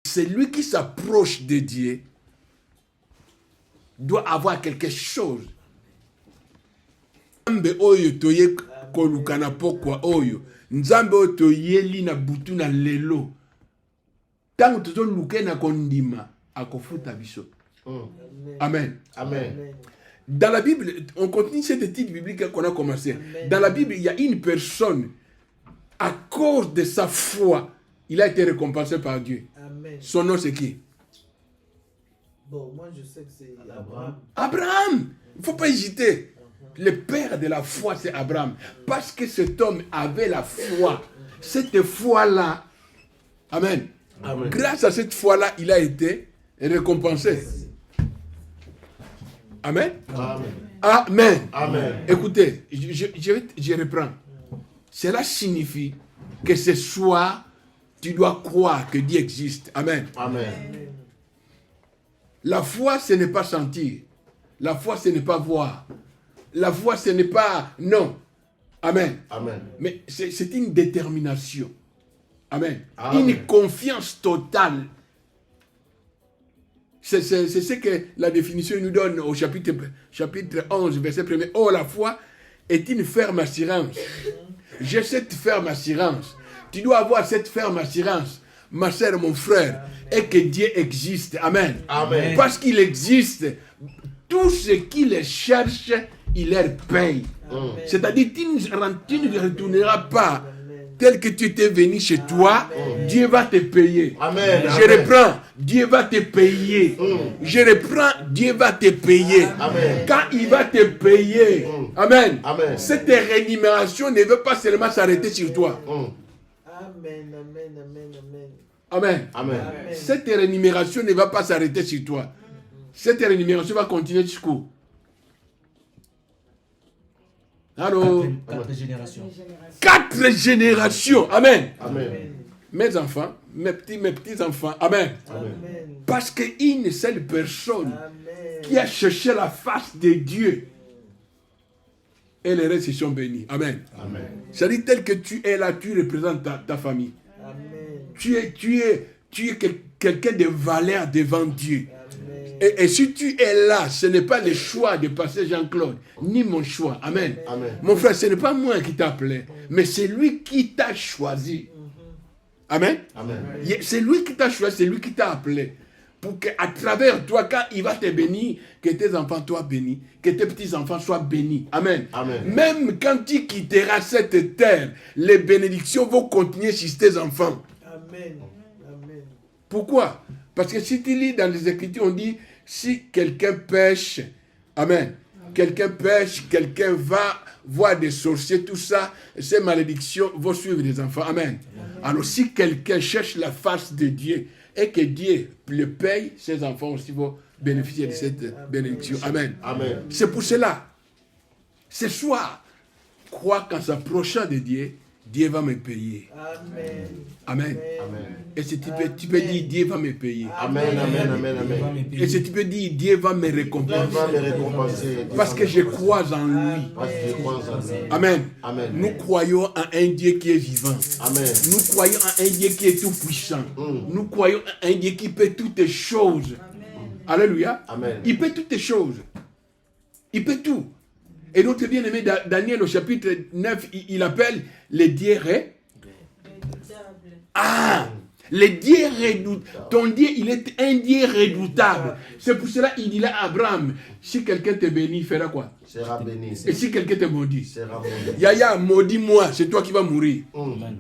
Celui qui s'approche de Dieu doit avoir quelque chose. Nzambe oyo toye kolukana pokwa oyo. Nzambe oyo toyeli na butu na lelo. Tango tozo luke na kondima akofuta biso. Amen. Amen. Dans la Bible, on continue cette étude biblique qu'on a commencé. Amen. Dans la Bible, il y a une personne, à cause de sa foi, il a été récompensé par Dieu. Amen. Son nom c'est qui? Bon, moi je sais que c'est Abraham. Abraham. Il ne faut pas hésiter. Le père de la foi, c'est Abraham. Parce que cet homme avait la foi. Cette foi-là, Amen. Amen. Grâce à cette foi-là, il a été récompensé. Amen. Amen. Amen. Amen. Écoutez, je reprends. Cela signifie que ce soir, tu dois croire que Dieu existe. Amen. Amen. La foi, ce n'est pas sentir. La foi, ce n'est pas voir. La foi, ce n'est pas... Non. Amen. Amen. Mais c'est une détermination. Amen. Amen. Une confiance totale. C'est ce que la définition nous donne au chapitre 11, verset 1er. Oh, la foi est une ferme assurance. J'ai cette ferme assurance. Tu dois avoir cette ferme assurance, ma soeur, mon frère, et que Dieu existe. Amen. Amen. Parce qu'il existe, tout ce qui les cherche, il leur paye. C'est-à-dire, tu ne retourneras pas tel que tu étais venu chez toi. Dieu va te payer. Amen. Je reprends, Dieu va te payer. Je reprends, Dieu va te payer. Amen. Quand il va te payer, Amen. Amen. Cette rémunération ne veut pas seulement s'arrêter sur toi. Amen. Amen. Amen. Amen. Amen. Amen. Cette rémunération ne va pas s'arrêter sur toi. Cette rémunération va continuer jusqu'où? Allô? 4 générations. 4 générations. Amen. Amen. Mes enfants, mes petits enfants. Amen. Amen. Parce qu'une seule personne Amen. qui a cherché la face de Dieu, et les restes sont bénis. Amen. Amen. C'est-à-dire, tel que tu es là, tu représentes ta famille. Amen. Tu es quelqu'un de valeur devant Dieu. Amen. Et si tu es là, ce n'est pas le choix de passer Jean-Claude, ni mon choix. Amen. Amen. Mon frère, ce n'est pas moi qui t'a appelé, mais c'est lui qui t'a choisi. Amen. Amen. C'est lui qui t'a choisi, c'est lui qui t'a appelé. Pour qu'à travers toi, quand il va te bénir, que tes enfants soient bénis, que tes petits-enfants soient bénis. Amen. Amen. Même quand tu quitteras cette terre, les bénédictions vont continuer sur tes enfants. Amen. Amen. Pourquoi? Parce que si tu lis dans les Écritures, on dit, si quelqu'un pêche, Amen, quelqu'un pêche, quelqu'un va voir des sorciers, tout ça, ces malédictions vont suivre les enfants. Amen. Alors si quelqu'un cherche la face de Dieu et que Dieu le paye, ses enfants aussi vont bénéficier de cette bénédiction. Amen. Amen. C'est pour cela, ce soir, crois qu'en s'approchant de Dieu, Dieu va me payer. Amen. Amen. Amen. Et si tu peux dire, Dieu va me payer. Amen. Amen. Amen. Amen. Et si tu peux dire, Dieu va me Dieu récompenser. va me récompenser. Parce que je crois en lui. Parce que je crois en lui. Amen. Amen. Nous croyons en un Dieu qui est vivant. Amen. Nous croyons en un Dieu qui est tout puissant. Nous croyons en un Dieu qui peut toutes choses. Alléluia. Amen. Il peut toutes choses. Il peut tout. Et notre bien-aimé Daniel au chapitre 9, il appelle les dieux les dieux redoutables. Ton Dieu, il est un Dieu redoutable. C'est pour cela qu'il dit là à Abraham, si quelqu'un te bénit, il fera quoi? Sera béni. Et si quelqu'un te maudit? Sera maudit. Yaya, maudis-moi, c'est toi qui vas mourir. Amen.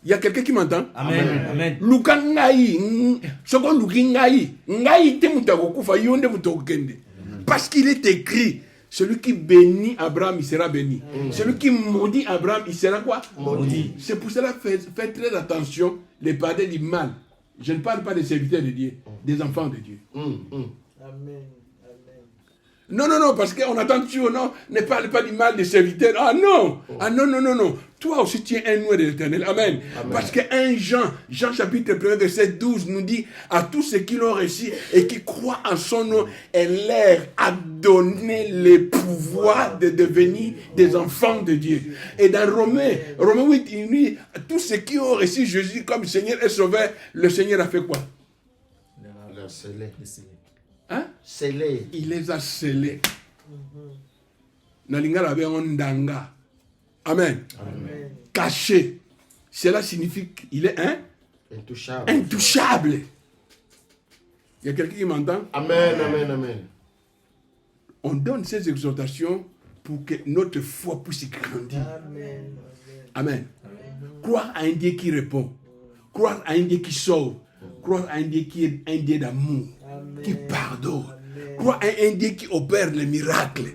Il y a quelqu'un qui m'entend? Amen. Amen. Luka ngai, soko luki ngai te mutakokufa yonde mutokende. Parce qu'il est écrit, celui qui bénit Abraham, il sera béni. Celui qui maudit Abraham, il sera quoi? Maudit. C'est pour cela, faites très attention, les parler du mal. Je ne parle pas des serviteurs de Dieu, des enfants de Dieu. Amen. Amen. Non, parce qu'on attend toujours, non, ne parle pas du mal des serviteurs. Ah non, non. Toi aussi, tu es un nouveau de l'Éternel. Amen. Parce que Jean chapitre 1, verset 12 nous dit, à tous ceux qui l'ont reçu et qui croient en son nom, elle leur a donné le pouvoir de devenir des enfants de Dieu. Et dans Romains 8, il dit, à tous ceux qui ont reçu Jésus comme Seigneur et Sauveur, le Seigneur a fait quoi? Scellé. Hein? Scellé. Il les a scellés. Nalingala avait un ndanga. Amen. Amen. Caché. Cela signifie qu'il est Intouchable. intouchable. Il y a quelqu'un qui m'entend? Amen, amen, amen. On donne ces exhortations pour que notre foi puisse grandir. Amen. Amen. Croire à un Dieu qui répond. Croire à un Dieu qui sauve. Croire à un Dieu qui est un Dieu d'amour. Amen. Qui pardonne. Amen. Croire à un Dieu qui opère les miracles.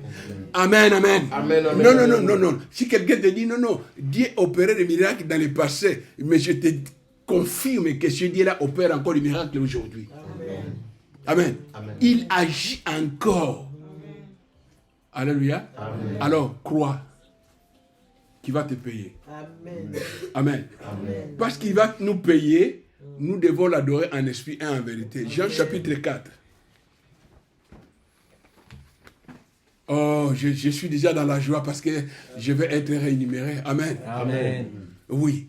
Amen, amen. Amen, amen, Non, non, amen. non, non, non. Si quelqu'un te dit non, Dieu opérait des miracles dans le passé, mais je te confirme que ce Dieu-là opère encore des miracles aujourd'hui. Amen. Amen. Il agit encore. Alléluia. Amen. Alors, crois qu'il va te payer. Amen. Amen. Amen. Parce qu'il va nous payer, nous devons l'adorer en esprit et en vérité. Jean chapitre 4. Oh, je suis déjà dans la joie parce que je vais être rémunéré. Amen. Amen. Oui.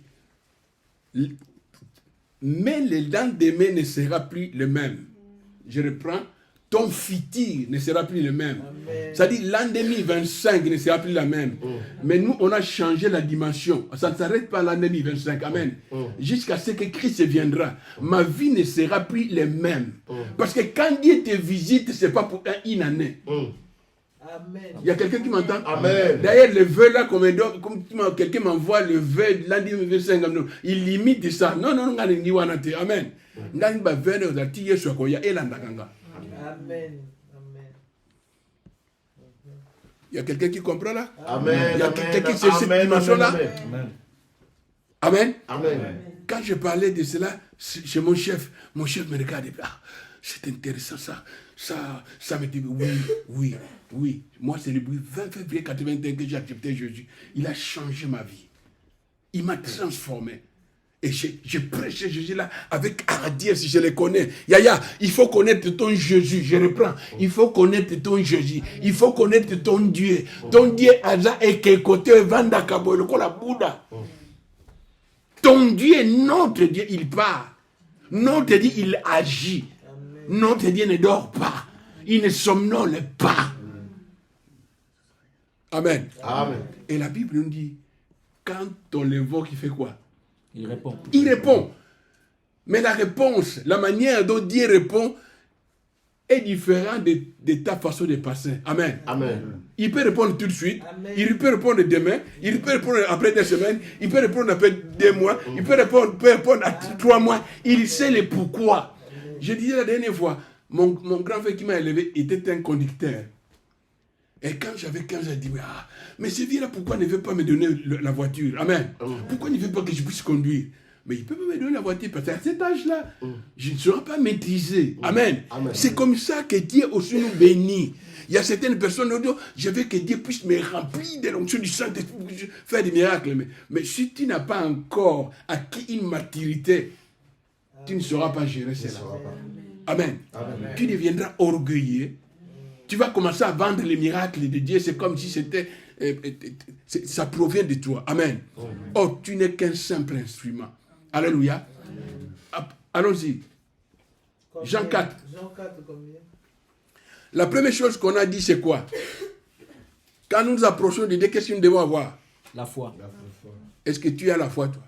Mais le lendemain ne sera plus le même. Je reprends. Ton futur ne sera plus le même. Amen. C'est-à-dire l'an 2025 ne sera plus la même. Mais nous, on a changé la dimension. Ça ne s'arrête pas l'an 2025. Amen. Jusqu'à ce que Christ viendra. Ma vie ne sera plus la même. Parce que quand Dieu te visite, ce n'est pas pour une année. Amen. Il y a quelqu'un qui m'entend? Amen. D'ailleurs, le vœu là, comme quelqu'un m'envoie le vœu de l'an 2025, il limite ça. Non, non, non, amen. Amen. Il y a quelqu'un qui comprend là? Amen. Il y a Amen. quelqu'un qui sait cette Amen, dimension-là? amen, Amen. Amen. Amen. Quand je parlais de cela chez mon chef me regardait. Ah, c'est intéressant ça. Ça me dit oui. Moi, c'est le 20 février 81 que j'ai accepté Jésus. Il a changé ma vie. Il m'a transformé. Et je prêchais Jésus là avec hardiesse, je le connais. Yaya, il faut connaître ton Jésus. Je reprends. Il faut connaître ton Jésus. Il faut connaître ton Dieu. Ton Dieu, Aza et Kekote, Vanda Kabo, le Kola Bouddha. Ton Dieu, notre Dieu, il part. Notre Dieu, il agit. Notre Dieu ne dort pas. Il ne somnole pas. Amen. Amen. Et la Bible nous dit, quand on l'invoque, il fait quoi? Il répond. Il répond. Mais la réponse, la manière dont Dieu répond est différente de ta façon de passer. Amen. Amen. Il peut répondre tout de suite. Amen. Il peut répondre demain. Il peut répondre après 2 semaines. Il peut répondre après 2 mois. Il peut répondre à 3 mois. Il sait le pourquoi. Je disais la dernière fois, mon grand frère qui m'a élevé était un conducteur. Et quand j'avais 15 ans, je dis, mais ce vieux-là, pourquoi ne veut pas me donner la voiture? Amen. Pourquoi ne veut pas que je puisse conduire? Mais il ne peut pas me donner la voiture parce qu'à cet âge-là, je ne serai pas maîtrisé. Amen. Amen. C'est comme ça que Dieu aussi nous bénit. Il y a certaines personnes qui disent, je veux que Dieu puisse me remplir de l'onction du Saint-Esprit pour faire des miracles. Mais si tu n'as pas encore acquis une maturité, tu ne sauras pas gérer cela. Amen. Amen. Tu deviendras orgueilleux. Tu vas commencer à vendre les miracles de Dieu. C'est comme si c'était... ça provient de toi. Amen. Oh, tu n'es qu'un simple instrument. Alléluia. Allons-y. Jean 4. Jean 4, combien? La première chose qu'on a dit, c'est quoi? Quand nous nous approchons de Dieu, qu'est-ce que nous devons avoir? La foi. Est-ce que tu as la foi, toi?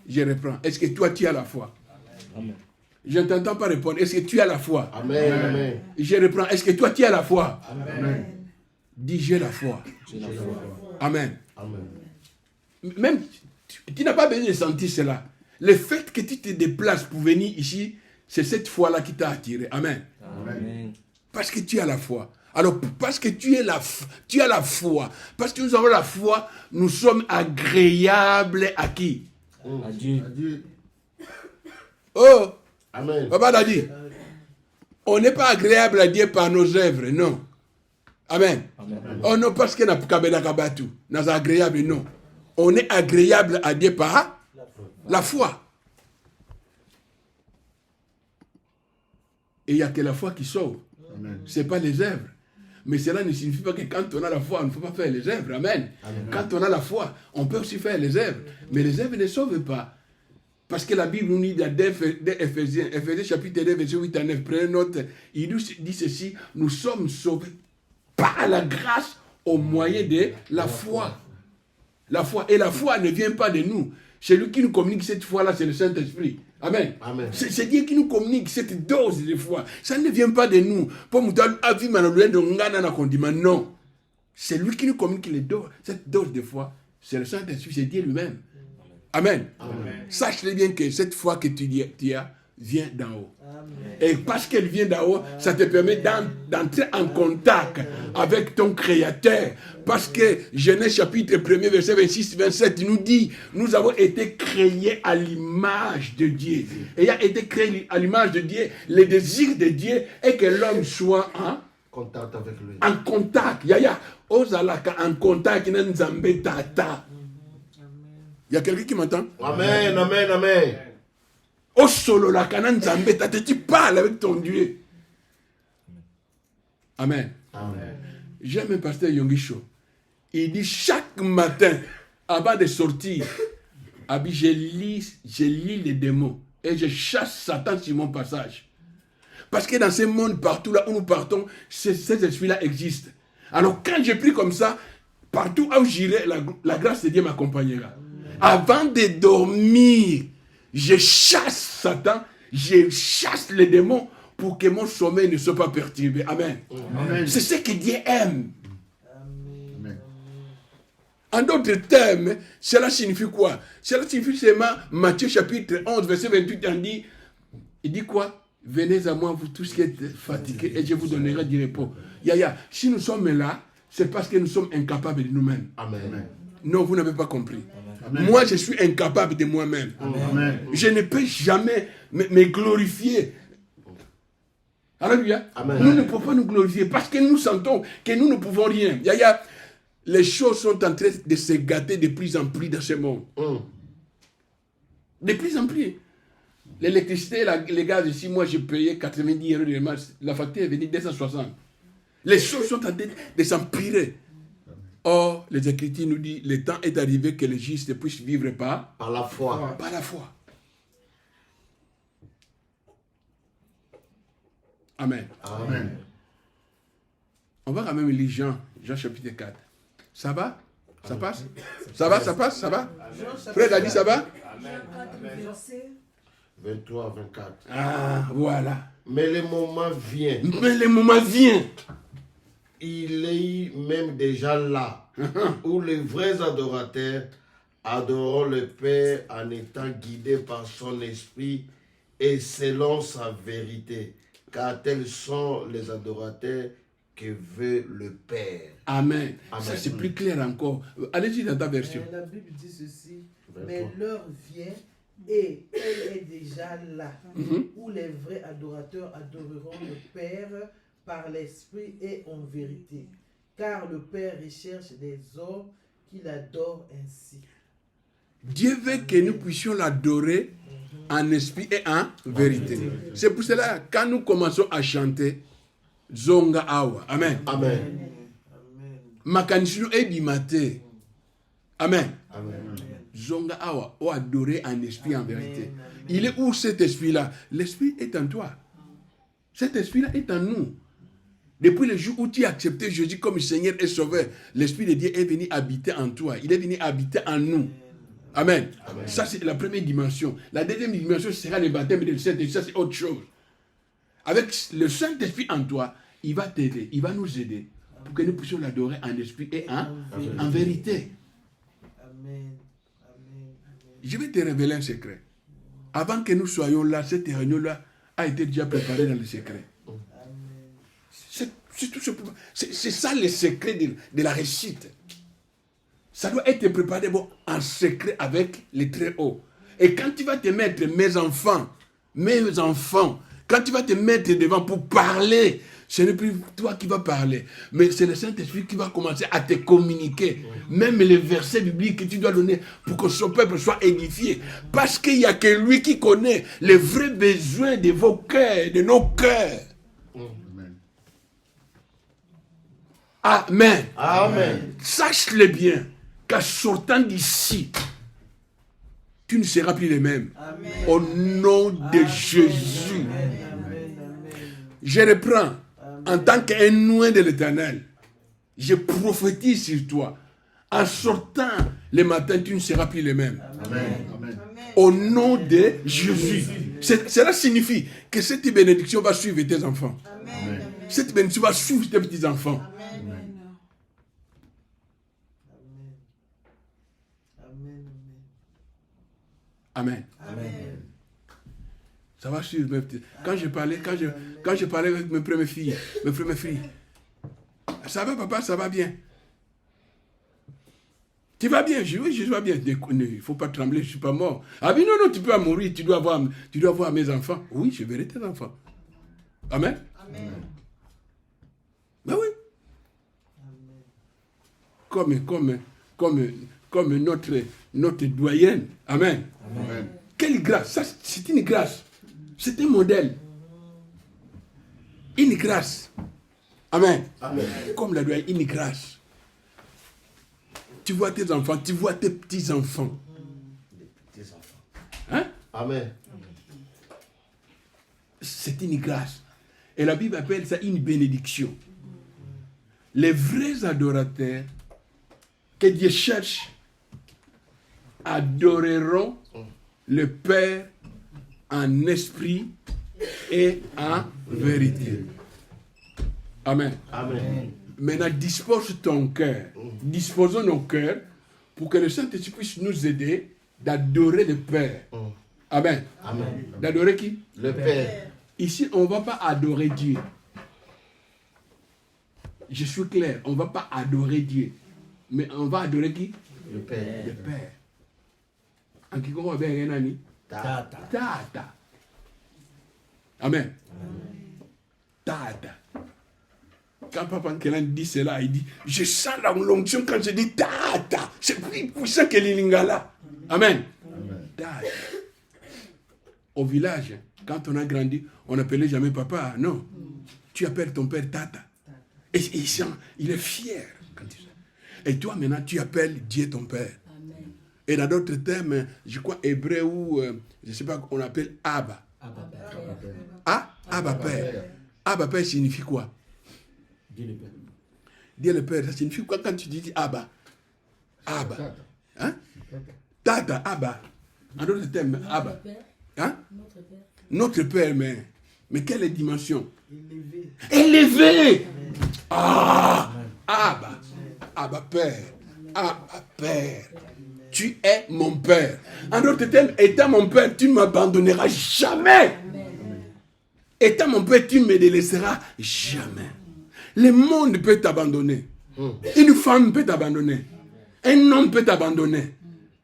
Je reprends. Est-ce que toi, tu as la foi? Amen. Je ne t'entends pas répondre. Est-ce que tu as la foi? Amen. Amen. Je reprends. Est-ce que toi, tu as la foi? Amen. Dis, j'ai la foi. J'ai la foi. Amen. Amen. Même, tu n'as pas besoin de sentir cela. Le fait que tu te déplaces pour venir ici, c'est cette foi-là qui t'a attiré. Amen. Amen. Parce que tu as la foi. Alors, parce que tu as la foi. Parce que nous avons la foi, nous sommes agréables à qui? Adieu. Adieu. Oh, Amen. Papa l'a dit. On n'est pas agréable à Dieu par nos œuvres, non. Amen. Amen. Oh non, parce que n'a pas kabatu. Nous agréable, non. On est agréable à Dieu par la foi. Et il n'y a que la foi qui sauve. Ce n'est pas les œuvres. Mais cela ne signifie pas que quand on a la foi, on ne faut pas faire les œuvres. Amen. Quand on a la foi, on peut aussi faire les œuvres. Mais les œuvres ne sauvent pas. Parce que la Bible nous dit dans Éphésiens chapitre 2, verset 8 à 9, prenez note, il nous dit ceci, nous sommes sauvés par la grâce au moyen de la foi. La foi. Et la foi ne vient pas de nous. Celui qui nous communique cette foi-là, c'est le Saint-Esprit. Amen. Amen. C'est Dieu qui nous communique cette dose de foi. Ça ne vient pas de nous. Non. C'est lui qui nous communique cette dose de foi. C'est le Saint-Esprit, c'est Dieu lui-même. Amen. Amen. Sache-le bien que cette foi que tu as vient d'en haut. Amen. Et parce qu'elle vient d'en haut, ça te permet d'entrer en contact avec ton Créateur. Parce que Genèse chapitre 1er, verset 26-27, nous dit, nous avons été créés à l'image de Dieu. Et ayant été créés à l'image de Dieu, le désir de Dieu est que l'homme soit Contact avec lui. en contact. Yaya, ozalaka en contact, na nzambe tata. Il y a quelqu'un qui m'entend? Amen, amen, amen. Au solo la kanan nzambe tata, tu parles avec ton Dieu. Amen. Amen. J'aime un pasteur Yongisho. Il dit chaque matin, avant de sortir, je lis les démons et je chasse Satan sur mon passage. Parce que dans ce monde, partout là où nous partons, ces esprits-là existent. Alors quand je prie comme ça, partout où j'irai, la grâce de Dieu m'accompagnera. Avant de dormir, je chasse Satan, je chasse les démons pour que mon sommeil ne soit pas perturbé. Amen. Amen. C'est ce que Dieu aime. Amen. En d'autres termes, cela signifie quoi? Cela signifie seulement, Matthieu chapitre 11, verset 28, il dit quoi? Venez à moi, vous tous qui êtes fatigués, et je vous donnerai du repos. Yaya, si nous sommes là, c'est parce que nous sommes incapables de nous-mêmes. Amen. Non, vous n'avez pas compris. Amen. Moi, je suis incapable de moi-même. Amen. Je ne peux jamais me glorifier. Alléluia. Amen. Nous ne pouvons pas nous glorifier parce que nous sentons que nous ne pouvons rien. Yaya, les choses sont en train de se gâter de plus en plus dans ce monde. De plus en plus. L'électricité, les gaz ici, moi, j'ai payé 90 euros de démarche. La facture est venue 260. Les choses sont en train de s'empirer. Or, les Écritures nous disent, le temps est arrivé que les justes puissent vivre par la foi. la foi. Amen. Amen. On va quand même lire Jean chapitre 4. Ça va? Ça passe? Ça va? Ça passe? Ça va? Frère a dit ça va? 23 à 24. Ah, voilà. Mais le moment vient. Mais le moment vient. Il est même déjà là, où les vrais adorateurs adoreront le Père en étant guidés par son esprit et selon sa vérité, car tels sont les adorateurs que veut le Père. Amen. Amen. Ça, c'est plus clair encore. Allez-y dans ta version. La Bible dit ceci, 23. mais l'heure vient et elle est déjà là, où les vrais adorateurs adoreront le Père par l'Esprit et en vérité. Car le Père recherche des hommes qui l'adorent ainsi. Dieu veut que nous puissions l'adorer en esprit et en vérité. C'est pour cela, quand nous commençons à chanter, Zonga Awa. Amen. Amen. Amen. Makanishu Ebimate. Amen. Amen. Zonga Awa, ou adorer en esprit et en vérité. Il est où cet esprit-là? L'esprit est en toi. Cet esprit-là est en nous. Depuis le jour où tu as accepté Jésus comme Seigneur et Sauveur, l'Esprit de Dieu est venu habiter en toi. Il est venu habiter en nous. Amen. Amen. Ça, c'est la première dimension. La deuxième dimension sera le baptême de Saint-Esprit. Ça, c'est autre chose. Avec le Saint-Esprit en toi, il va t'aider, il va nous aider pour que nous puissions l'adorer en esprit et en vérité. Amen. Amen. Je vais te révéler un secret. Avant que nous soyons là, cette réunion-là a été déjà préparée dans le secret. C'est ça le secret de la réussite. Ça doit être préparé en secret avec les très hauts. Et quand tu vas te mettre, mes enfants, quand tu vas te mettre devant pour parler, ce n'est plus toi qui vas parler, mais c'est le Saint-Esprit qui va commencer à te communiquer. Même les versets bibliques que tu dois donner pour que son peuple soit édifié. Parce qu'il n'y a que lui qui connaît les vrais besoins de vos cœurs, de nos cœurs. Amen. Amen. Sache-le bien, qu'en sortant d'ici, tu ne seras plus le même. Amen. Au nom de Jésus. Amen. Amen. Je reprends. En tant qu'un loin de l'Éternel, je prophétise sur toi. En sortant le matin, tu ne seras plus le même. Amen. Au nom de Jésus. Cela signifie que cette bénédiction va suivre tes enfants. Cette bénédiction va suivre tes petits-enfants. Amen. Ça va suivre mes petits. Quand je parlais avec mes premières filles, ça va papa, ça va bien. Tu vas bien? Je dis, oui, je vais bien. Il ne faut pas trembler, je ne suis pas mort. Ah oui, non, tu peux pas mourir, tu dois voir mes enfants. Oui, je verrai tes enfants. Amen. Ben oui. Comme notre doyenne. Amen. Quelle grâce. Ça, c'est une grâce. C'est un modèle. Une grâce. Amen. Comme la doyenne, une grâce. Tu vois tes enfants, tu vois tes petits-enfants. Hein? Amen. C'est une grâce. Et la Bible appelle ça une bénédiction. Les vrais adorateurs que Dieu cherche adoreront le Père en esprit et en vérité. Amen. Maintenant, dispose ton cœur. Disposons nos cœurs pour que le Saint-Esprit puisse nous aider d'adorer le Père. Amen. D'adorer qui? Le Père. Ici, on ne va pas adorer Dieu. Je suis clair, on ne va pas adorer Dieu. Mais on va adorer qui? Le Père. Le Père. En qui on va bien un ami? Tata. Amen. Tata. Quand Papa Nkelan dit cela, il dit, je sens la l'onction quand je dis Tata. C'est plus puissant que l'Ilingala. Amen. Tata. Au village, quand on a grandi, on n'appelait jamais papa. Non. Tu appelles ton père Tata. Et il est fier quand tu sais. Et toi maintenant, tu appelles Dieu ton père. Amen. Et dans d'autres termes, je crois hébreu ou je ne sais pas, on appelle Abba. Abba Père. Abba Père signifie quoi? Dieu le Père, ça signifie quoi quand tu dis Abba? Abba. Hein? Tata, Abba. En d'autres termes, Abba. Hein? Notre Père, mais quelle dimension? Élevé. Ah! Abba. Abba Père. Abba Père. Tu es mon Père. En d'autres termes, étant mon Père, tu ne m'abandonneras jamais. Étant mon Père, tu ne me délaisseras jamais. Le monde peut t'abandonner. Une femme peut t'abandonner. Un homme peut t'abandonner.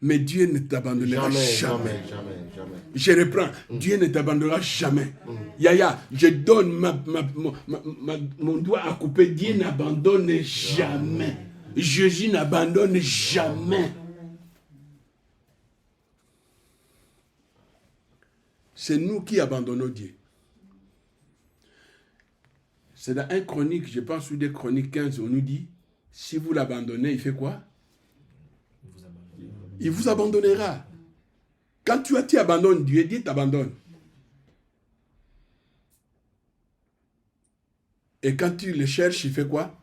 Mais Dieu ne t'abandonnera jamais. Je reprends. Dieu ne t'abandonnera jamais. Yaya, je donne mon doigt à couper. Dieu n'abandonne jamais. Jésus n'abandonne jamais. C'est nous qui abandonnons Dieu. C'est dans un chronique, je pense, ou des chroniques 15, on nous dit, si vous l'abandonnez, il fait quoi? Il vous abandonnera. Quand tu abandonnes Dieu, Dieu t'abandonne. Et quand tu le cherches, il fait quoi?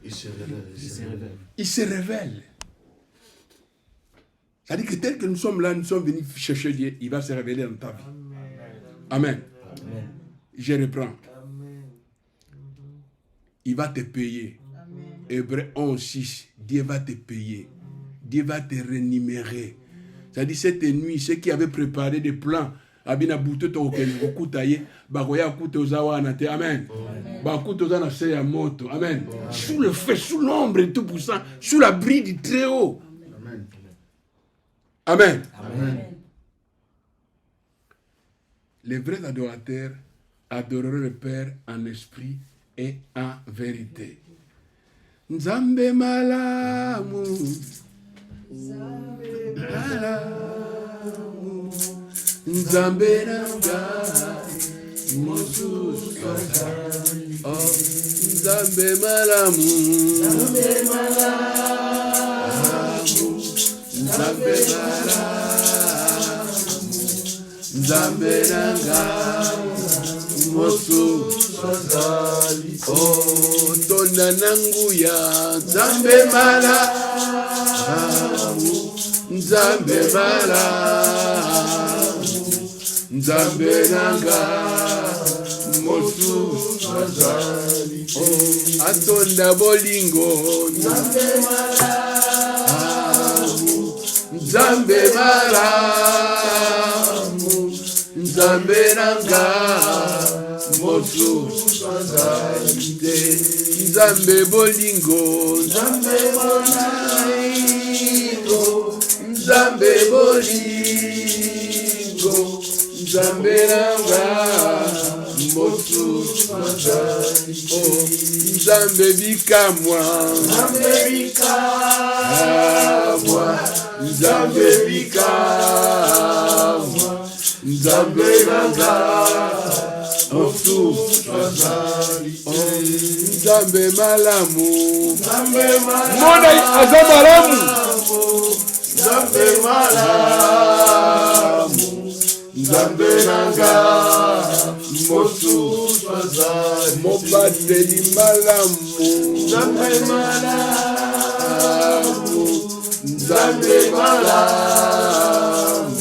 Il se révèle. Il se révèle. C'est-à-dire que tel que nous sommes là, nous sommes venus chercher Dieu, il va se révéler dans ta vie. Amen. Je reprends. Il va te payer. Hébreux 11:6. Dieu va te payer. Dieu va te rémunérer. C'est-à-dire cette nuit, ceux qui avaient préparé des plans, Abina Bouto Token, Okutaye, Baroya Kutozawa Nate, Amen. Bakutoza na Seya Moto, Amen. Sous le feu, sous l'ombre et tout puissant, sous l'abri du Très-Haut. Amen. Les vrais adorateurs adoreront le Père en esprit et en vérité. Nzambe malamu. Nzambe nanga Moses Kosani. Oh, Nzambe malamu. Nzambe Nzambe nanga mosusu azali oh tonda nanguya Nzambe malamu Nzambe malamu Nzambe nanga mosusu azali oh atonda bolingo Nzambe malamu Nzambe malamu Nzambe nanga mosusu azali te Nzambe bolingo Nzambe bolingo Nzambe bolingo Nzambe nanga mosusu azali oh Nzambe bikamwa Nzambe bikamwa Nzambe bikamwa Nzambe nanga mosusu azali Nzambe malamu Nzambe malamu Mona aza malamu Nzambe malamu Nzambe nanga mosusu azali mobateli malamu Nzambe malamu Nzambe malamu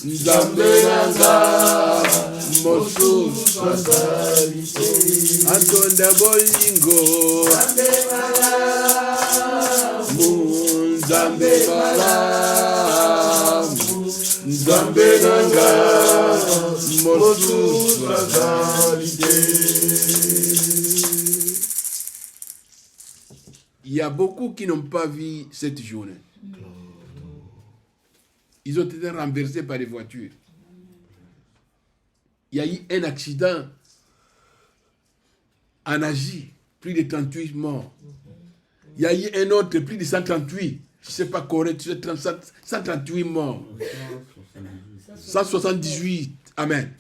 Nzambe nanga mosusu azali atonda bolingo Nzambe malamu Nzambe malamu Nzambe nanga mosusu azali. Il y a beaucoup qui n'ont pas vu cette journée. Ils ont été renversés par des voitures. Il y a eu un accident en Asie, plus de 38 morts. Il y a eu un autre, plus de 138. Je ne sais pas correct, 138 morts. 178. Amen.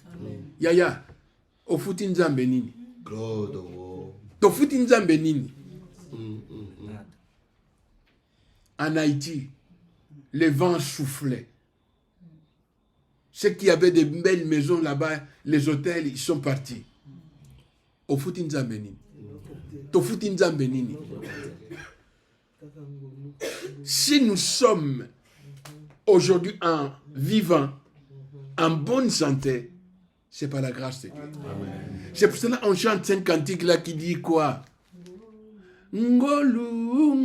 Yaya, au fouti nzambe nini? To fouti nzambe nini? En Haïti, les vents soufflaient. Ceux qui avaient de belles maisons là-bas, les hôtels, ils sont partis. Au fouti nzambe nini? To fouti nzambe nini? Si nous sommes aujourd'hui en vivant, en bonne santé, c'est par la grâce de Dieu. Amen. C'est pour cela qu'on chante un cantique là qui dit quoi? Ngolu,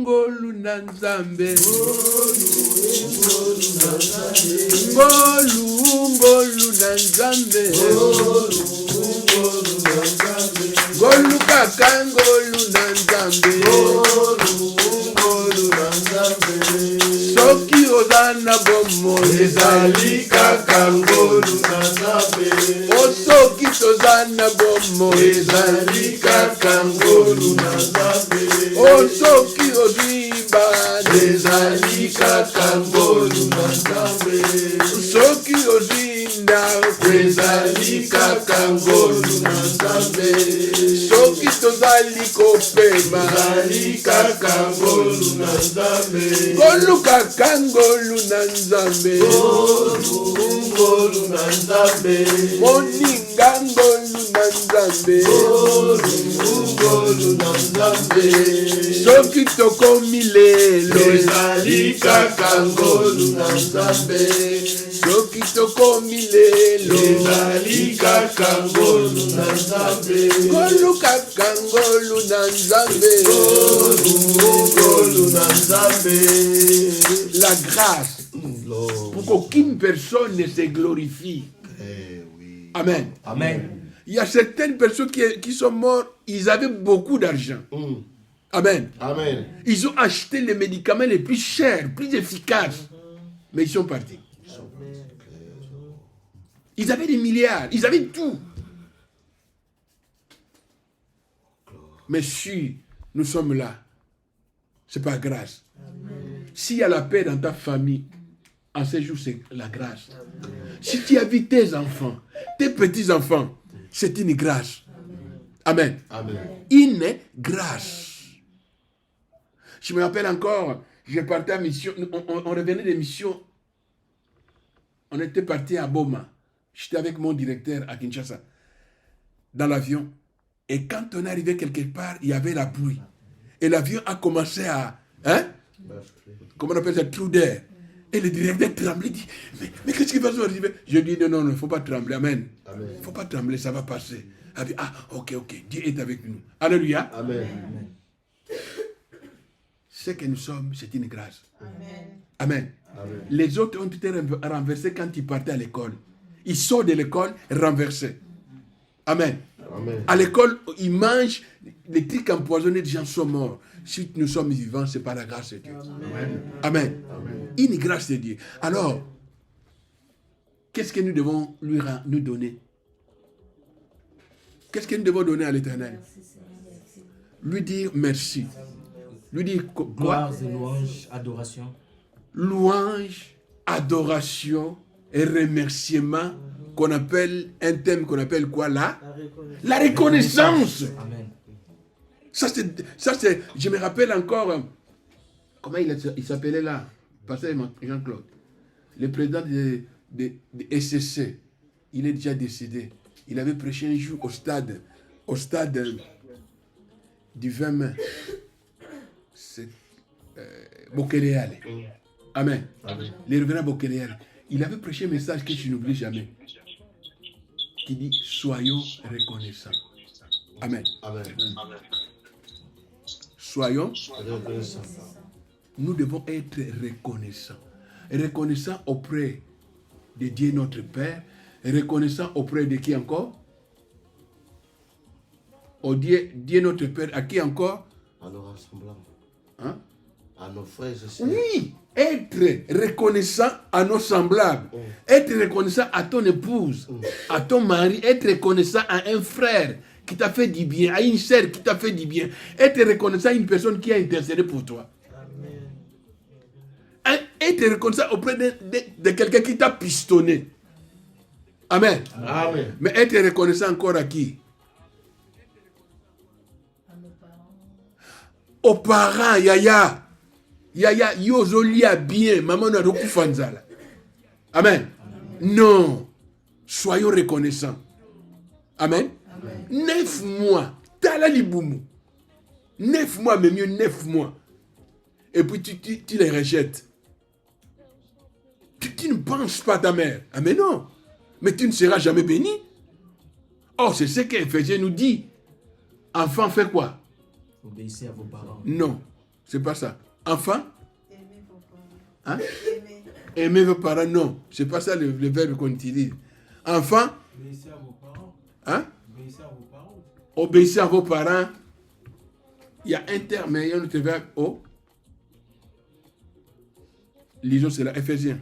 ngolu nanzambe. Ngolu, ngolu nanzambe. Ngolu kaka, ngolu nanzambe. Soki ozana bomo ezali kaka ngolu nanzambe. Osoki tozana bomo ezali kaka ngolu nanzambe. Osoki ozwiba ezali kaka ngolu nanzambe. Soki ozwinda ezali kaka ngolu nanzambe. Soki tozali kopema ezali kaka ngolu nanzambe. Ngolu kaka ngolu nanzambe. Ngolu nanzambe. Moninga ngolu nanzambe. Ngolu nanzambe. Soki tokomi lelo ezali kaka ngolu nanzambe. Soki tokomi lelo ezali kaka ngolu nanzambe. Ngolu kaka ngolu nanzambe. Ngolu nanzambe. La grâce pour qu'aucune personne ne se glorifie. Amen. Amen. Il y a certaines personnes qui sont mortes, ils avaient beaucoup d'argent. Amen. Amen. Ils ont acheté les médicaments les plus chers, plus efficaces. Mais ils sont partis. Ils avaient des milliards, ils avaient tout. Mais si nous sommes là, c'est par grâce. S'il y a la paix dans ta famille, en ces jours, c'est la grâce. Si tu as vu tes enfants, tes petits-enfants, c'est une grâce. Amen. Amen. Une grâce. Je me rappelle encore, Je partais en mission, on revenait des missions. On était parti à Boma. J'étais avec mon directeur à Kinshasa, dans l'avion. Et quand on est arrivé quelque part, il y avait la pluie. Et l'avion a commencé à... Hein? Comment on appelle ça? Trou d'air. Et le directeur tremblait, dit, mais qu'est-ce qui va se arriver? Je lui dis, non, il ne faut pas trembler, amen. Il ne faut pas trembler, ça va passer. Il dit, ok, Dieu est avec nous. Alléluia. Amen. Ce que nous sommes, c'est une grâce. Amen. Amen. Amen. Les autres ont été renversés quand ils partaient à l'école. Ils sortent de l'école renversés. Amen. Amen. À l'école, ils mangent les trucs empoisonnés, les gens sont morts. Si nous sommes vivants, c'est par la grâce de Dieu. Amen. Amen. Une grâce de Dieu. Alors, qu'est-ce que nous devons nous donner? Qu'est-ce que nous devons donner à l'Éternel? Lui dire merci. Lui dire quoi? Gloire et louange, adoration. Louange, adoration et remerciement qu'on appelle, un thème qu'on appelle quoi là? La reconnaissance. Amen. Ça c'est, je me rappelle encore, comment il s'appelait là? Pasteur Jean-Claude, le président de SCC, il est déjà décédé. Il avait prêché un jour au stade du 20 mai. C'est Bokeléale. Amen. Le révérend Bokeléale. Il avait prêché un message que je n'oublie jamais. Qui dit, soyons reconnaissants. Amen. Amen. Soyons, Reconnaissant. nous devons être reconnaissants. Reconnaissants auprès de Dieu notre Père. Reconnaissants auprès de qui encore? Au Dieu notre Père. À qui encore? À nos rassemblements. Hein? À nos frères et sœurs. Oui, être reconnaissant à nos semblables. Être reconnaissant à ton épouse, à ton mari. Être reconnaissant à un frère qui t'a fait du bien, à une sœur qui t'a fait du bien. Être reconnaissant à une personne qui a intercédé pour toi. Être reconnaissant auprès de quelqu'un qui t'a pistonné. Amen. Amen. Mais être reconnaissant encore à qui? Aux parents, Yaya, yozolia bien, maman n'a pas fanzala. Amen. Non, soyons reconnaissants. Amen. 9 mois, t'as liboumou. 9 mois, mais mieux 9 mois. Et puis tu les rejettes. Tu ne penses pas à ta mère. Ah mais non. Mais tu ne seras jamais béni. Or, c'est ce qu'Éphésiens nous dit. Enfant, fait quoi? Obéissez à vos parents. Non, c'est pas ça. Enfant? Aimez vos parents. Hein? Aimez. Aimer vos parents, non. C'est pas ça le verbe qu'on utilise. Enfant? Obéissez à vos parents. Hein? Obéissez à vos parents. Obéissez à vos parents. Il y a un terme, mais il y a un autre verbe. Oh. Lisons cela, Éphésiens.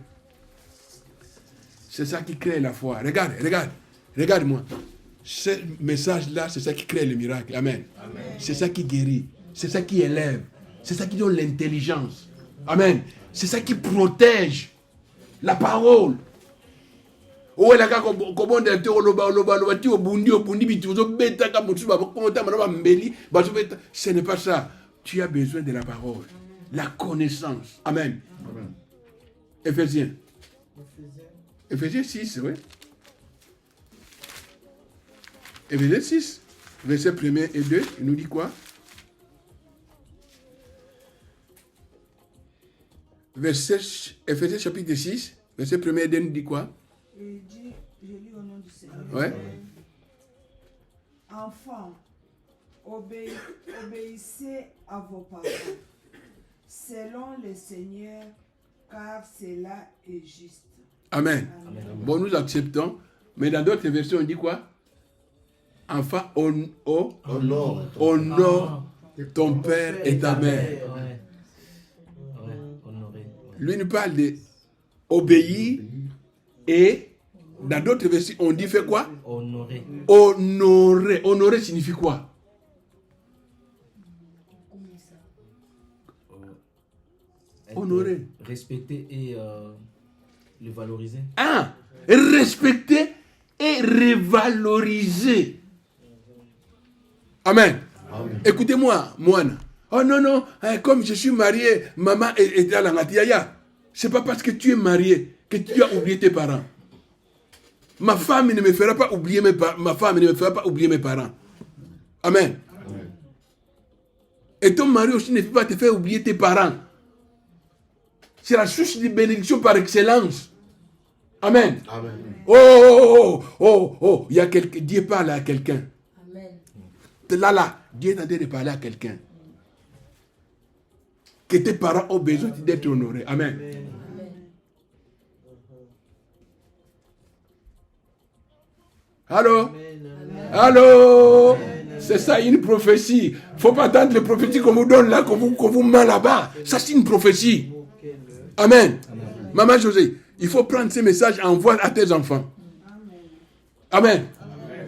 C'est ça qui crée la foi. Regarde-moi. Ce message-là, c'est ça qui crée le miracle. Amen. C'est ça qui guérit. C'est ça qui élève. C'est ça qui donne l'intelligence. Amen. C'est ça qui protège la parole. Ce n'est pas ça. Tu as besoin de la parole. La connaissance. Amen. Éphésiens. Éphésiens 6, oui. Éphésiens 6, versets 1 et 2, il nous dit quoi? Éphésiens chapitre 6, verset 1 et 2, nous dit quoi? Et dit, je lis au nom du Seigneur. Ouais. Enfants, obéissez à vos parents, selon le Seigneur, car cela est juste. Amen. Amen. Bon, nous acceptons, mais dans d'autres versions, on dit quoi? Enfant, honore ton père et ta mère. Ouais. Ouais, honoré. Lui nous parle de obéir et dans d'autres versions, on dit fait quoi? Honoré. Honorer. Honorer signifie quoi? Être Honoré. Respecter et le valoriser. Ah, respecter et revaloriser. Amen. Amen. Écoutez-moi, Moana. Oh non, non, comme je suis marié, maman était à la Ngatiaya. Ce n'est pas parce que tu es marié que tu as oublié tes parents. Ma femme ne me fera pas oublier mes parents. Amen. Et ton mari aussi ne peut pas te faire oublier tes parents. C'est la source de bénédiction par excellence. Amen. Amen. Oh, il y a quelqu'un, Dieu parle à quelqu'un. Amen. Là, Dieu est en train de parler à quelqu'un. Que tes parents ont besoin d'être honorés. Amen. Allô? Allô? C'est ça une prophétie. Il ne faut pas attendre les prophéties qu'on vous donne là, qu'on vous met là-bas. Ça, c'est une prophétie. Amen. Maman José, il faut prendre ces messages et envoyer à tes enfants. Amen.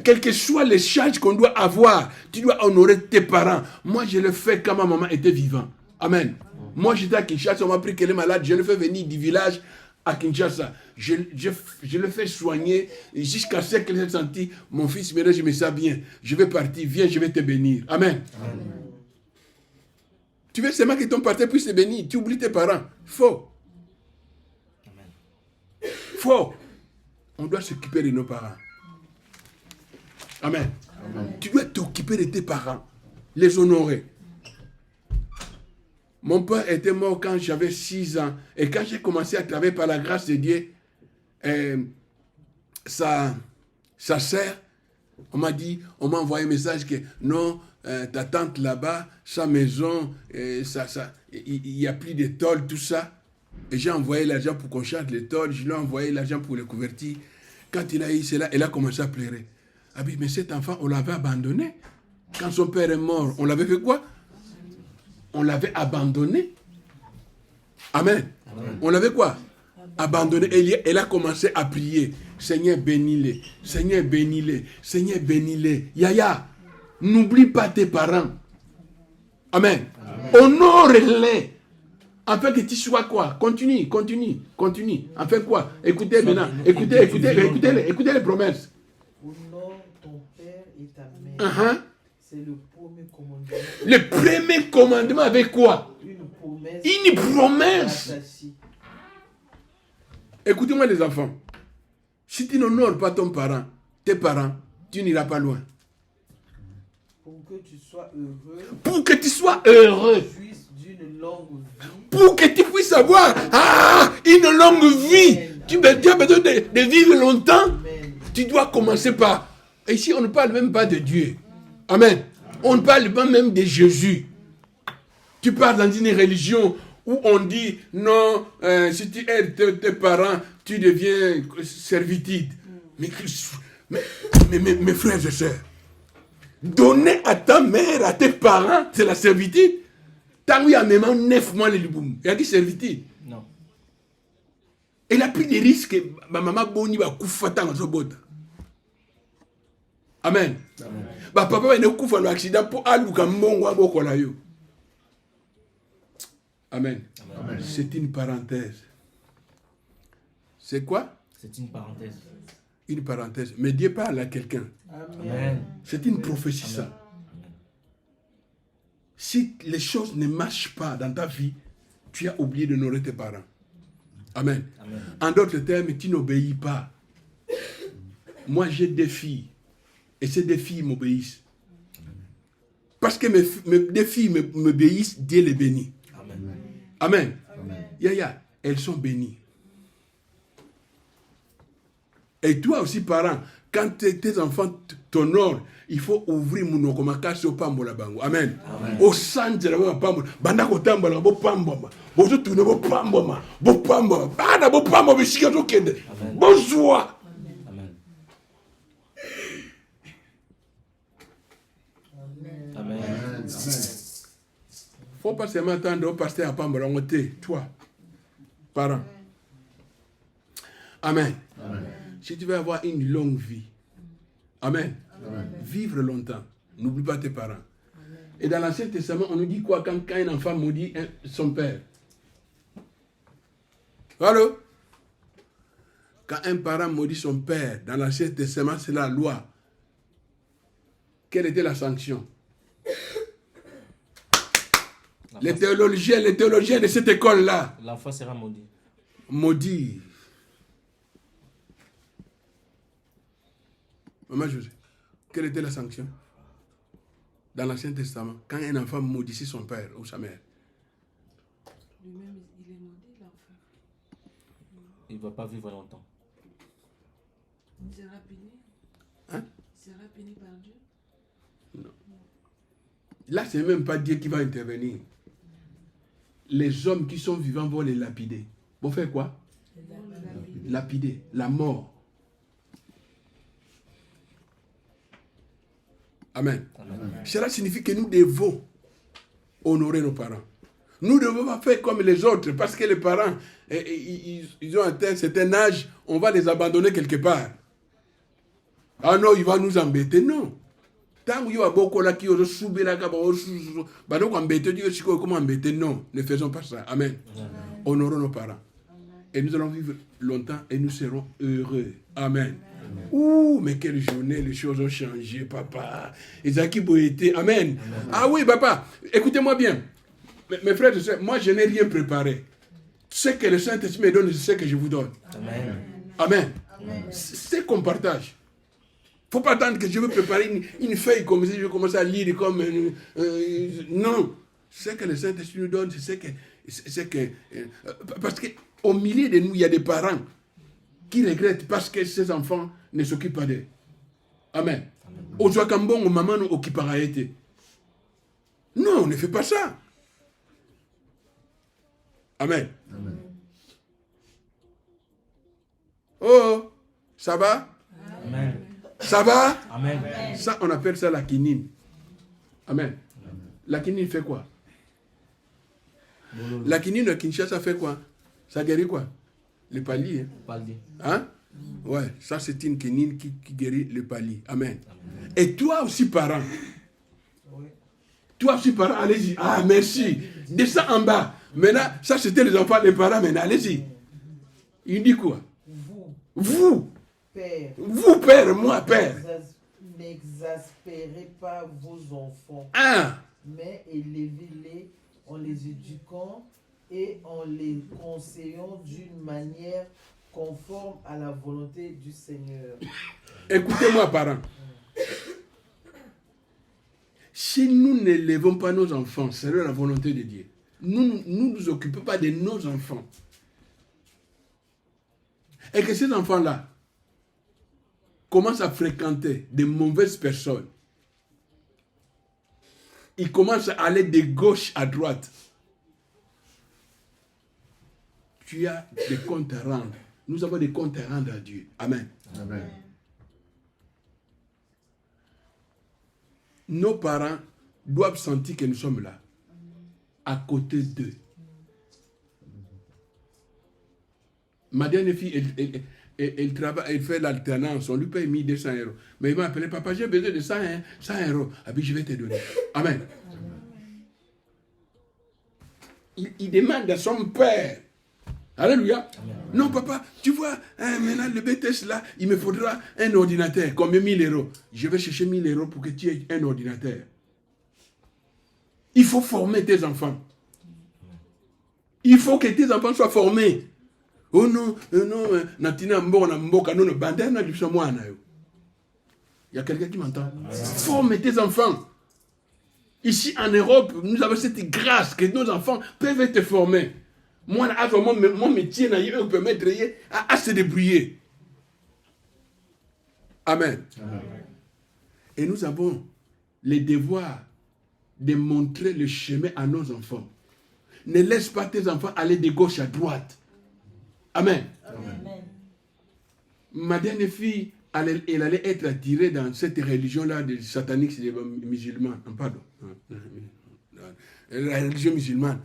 Quel que soit les charges qu'on doit avoir, tu dois honorer tes parents. Moi, je le fais quand ma maman était vivante. Amen. Moi, j'étais à Kinshasa, on m'a appris qu'elle est malade. Je le fais venir du village à Kinshasa. Je le fais soigner jusqu'à ce qu'elle ait senti, mon fils, maintenant je me sens bien. Je vais partir, viens, je vais te bénir. Amen. Amen. Tu veux seulement que ton partenaire puisse te bénir. Tu oublies tes parents. Faux. Amen. Faux. On doit s'occuper de nos parents. Amen. Amen. Tu dois t'occuper de tes parents. Les honorer. Mon père était mort quand j'avais 6 ans. Et quand j'ai commencé à travailler par la grâce de Dieu, sa sœur, on m'a envoyé un message que non, ta tante là-bas, sa maison, il n'y a plus de tôles, tout ça. Et j'ai envoyé l'argent pour qu'on change les tôles, je lui ai envoyé l'argent pour les couvertures. Quand il a eu cela, elle a commencé à pleurer. Ah oui, mais cet enfant, on l'avait abandonné. Quand son père est mort, on l'avait fait quoi? On l'avait abandonné. Amen. Amen. On l'avait quoi? Abandonné. Et elle a commencé à prier. Seigneur, bénis-les. Seigneur, bénis-les. Seigneur, bénis-les. Yaya, n'oublie pas tes parents. Amen. Honore-les. Afin que tu sois quoi? Continue. Afin quoi? Écoutez maintenant. Écoutez les promesses. Honore ton père et ta mère. C'est le premier commandement. Le premier commandement avec quoi? Une promesse. Écoutez-moi les enfants. Si tu n'honores pas tes parents, tu n'iras pas loin. Pour que tu sois heureux. Pour que tu sois heureux. D'une longue vie. Pour que tu puisses avoir une longue vie. Tu as besoin de vivre longtemps. Amen. Tu dois commencer par... Ici, on ne parle même pas de Dieu. Amen. On ne parle pas même de Jésus. Tu parles dans une religion où on dit non, si tu aides tes parents, tu deviens servitude. Mais mes frères et sœurs, donner à ta mère, à tes parents, c'est la servitude. Tant qu'il y a même 9 mois, il y a dit servitude. Non. Elle a pris des risques. Ma maman Boni va couper dans son bot. Amen. Papa va ne couper dans l'accident pour aller au Mbongo à Bokolayo. Amen. Amen. C'est une parenthèse. C'est quoi? C'est une parenthèse. Une parenthèse. Mais Dieu parle à quelqu'un. Amen. C'est une prophétie, ça. Amen. Si les choses ne marchent pas dans ta vie, tu as oublié d'honorer tes parents. Amen. Amen. En d'autres termes, tu n'obéis pas. Moi, j'ai des filles. Et ces deux filles m'obéissent. Parce que mes deux filles m'obéissent, Dieu les bénit. Amen. Amen. Amen. Yaya, elles sont bénies. Et toi aussi, parent, quand tes enfants t'honorent, il faut ouvrir mon okomakasi au pambola bango. Amen. Au centre de la pambola. Bandako tambola bo pambola. Bo tout ne bo pambola. Bo pambola. Bana bo pambola bishika to kende. Bonjour. Faut pas seulement attendre au pasteur à Pambola, toi, parents. Amen. Amen. Si tu veux avoir une longue vie, amen. Amen. Vivre longtemps, n'oublie pas tes parents. Amen. Et dans l'Ancien Testament, on nous dit quoi quand un enfant maudit son père? Allô? Quand un parent maudit son père, dans l'Ancien Testament, c'est la loi. Quelle était la sanction? Les théologiens de cette école-là. L'enfant sera maudit. Maudit. Maman José, quelle était la sanction dans l'Ancien Testament quand un enfant maudissait son père ou sa mère? Lui-même, il est maudit, l'enfant. Il ne va pas vivre longtemps. Il sera puni. Hein? Il sera puni par Dieu. Là, ce n'est même pas Dieu qui va intervenir. Les hommes qui sont vivants vont les lapider. Vont faire quoi? Lapider. La mort. Amen. Cela signifie que nous devons honorer nos parents. Nous ne devons pas faire comme les autres, parce que les parents, ils ont atteint un certain âge, on va les abandonner quelque part. Ah non, il va nous embêter. Non. Tant qu'il y a beaucoup là qui ont soubi la embêter. Non, ne faisons pas ça. Amen. Honorons nos parents. Et nous allons vivre longtemps et nous serons heureux. Amen. Ouh, mais quelle journée, les choses ont changé, papa. Isaac Boété, amen. Ah oui, papa, écoutez-moi bien. Mes frères et sœurs, moi je n'ai rien préparé. Ce que le Saint-Esprit me donne, c'est ce que je vous donne. Amen. Amen. C'est qu'on partage. Il ne faut pas attendre que je veux préparer une feuille comme ça, je commence à lire comme... non. Ce que le Saint-Esprit nous donne, c'est que... parce qu'au milieu de nous, il y a des parents qui regrettent parce que ces enfants ne s'occupent pas d'eux. Amen. Au Zouakambon, au maman, au Kiparaïté. Non, on ne fait pas ça. Amen. Amen. Oh, ça va? Amen. Ça va? Amen. Ça, on appelle ça la quinine. Amen. La quinine fait quoi? La quinine de Kinshasa fait quoi? Ça guérit quoi? Le pali. Hein? Pali. Hein? Ouais, ça c'est une quinine qui guérit le pali. Amen. Et toi aussi, parent. Toi aussi, parent, allez-y. Ah, merci. Descends en bas. Maintenant, ça c'était les enfants, les parents. Maintenant, allez-y. Il dit quoi? Vous. Père. Vous, père, moi, père. N'exaspérez pas vos enfants, Ah. mais élevez-les en les éduquant et en les conseillant d'une manière conforme à la volonté du Seigneur. Écoutez-moi, parents. Si nous n'élevons pas nos enfants, c'est la volonté de Dieu. Nous ne nous occupons pas de nos enfants. Et que ces enfants-là commencent à fréquenter de mauvaises personnes. Ils commencent à aller de gauche à droite. Tu as des comptes à rendre. Nous avons des comptes à rendre à Dieu. Amen. Amen. Nos parents doivent sentir que nous sommes là, à côté d'eux. Ma dernière fille, elle travaille, elle fait l'alternance, on lui paye 1200 €. Mais il m'a appelé, papa, j'ai besoin de 100 €. Ah bien, je vais te donner. Amen. Il demande à son père. Alléluia. Amen. Non, papa, tu vois, maintenant le BTS là, il me faudra un ordinateur. Combien? 1000 €. Je vais chercher 1000 € pour que tu aies un ordinateur. Il faut former tes enfants. Il faut que tes enfants soient formés. Oh non, Natina Mbona Mboka, non, Bandana du Samoana. Il y a quelqu'un qui m'entend. Forme tes enfants. Ici en Europe, nous avons cette grâce que nos enfants peuvent être formés. Moi, mon métier, me permettre à se débrouiller. Amen. Amen. Et nous avons le devoir de montrer le chemin à nos enfants. Ne laisse pas tes enfants aller de gauche à droite. Amen. Amen. Ma dernière fille, elle allait être attirée dans cette religion-là des sataniques, des musulmans. Pardon. La religion musulmane.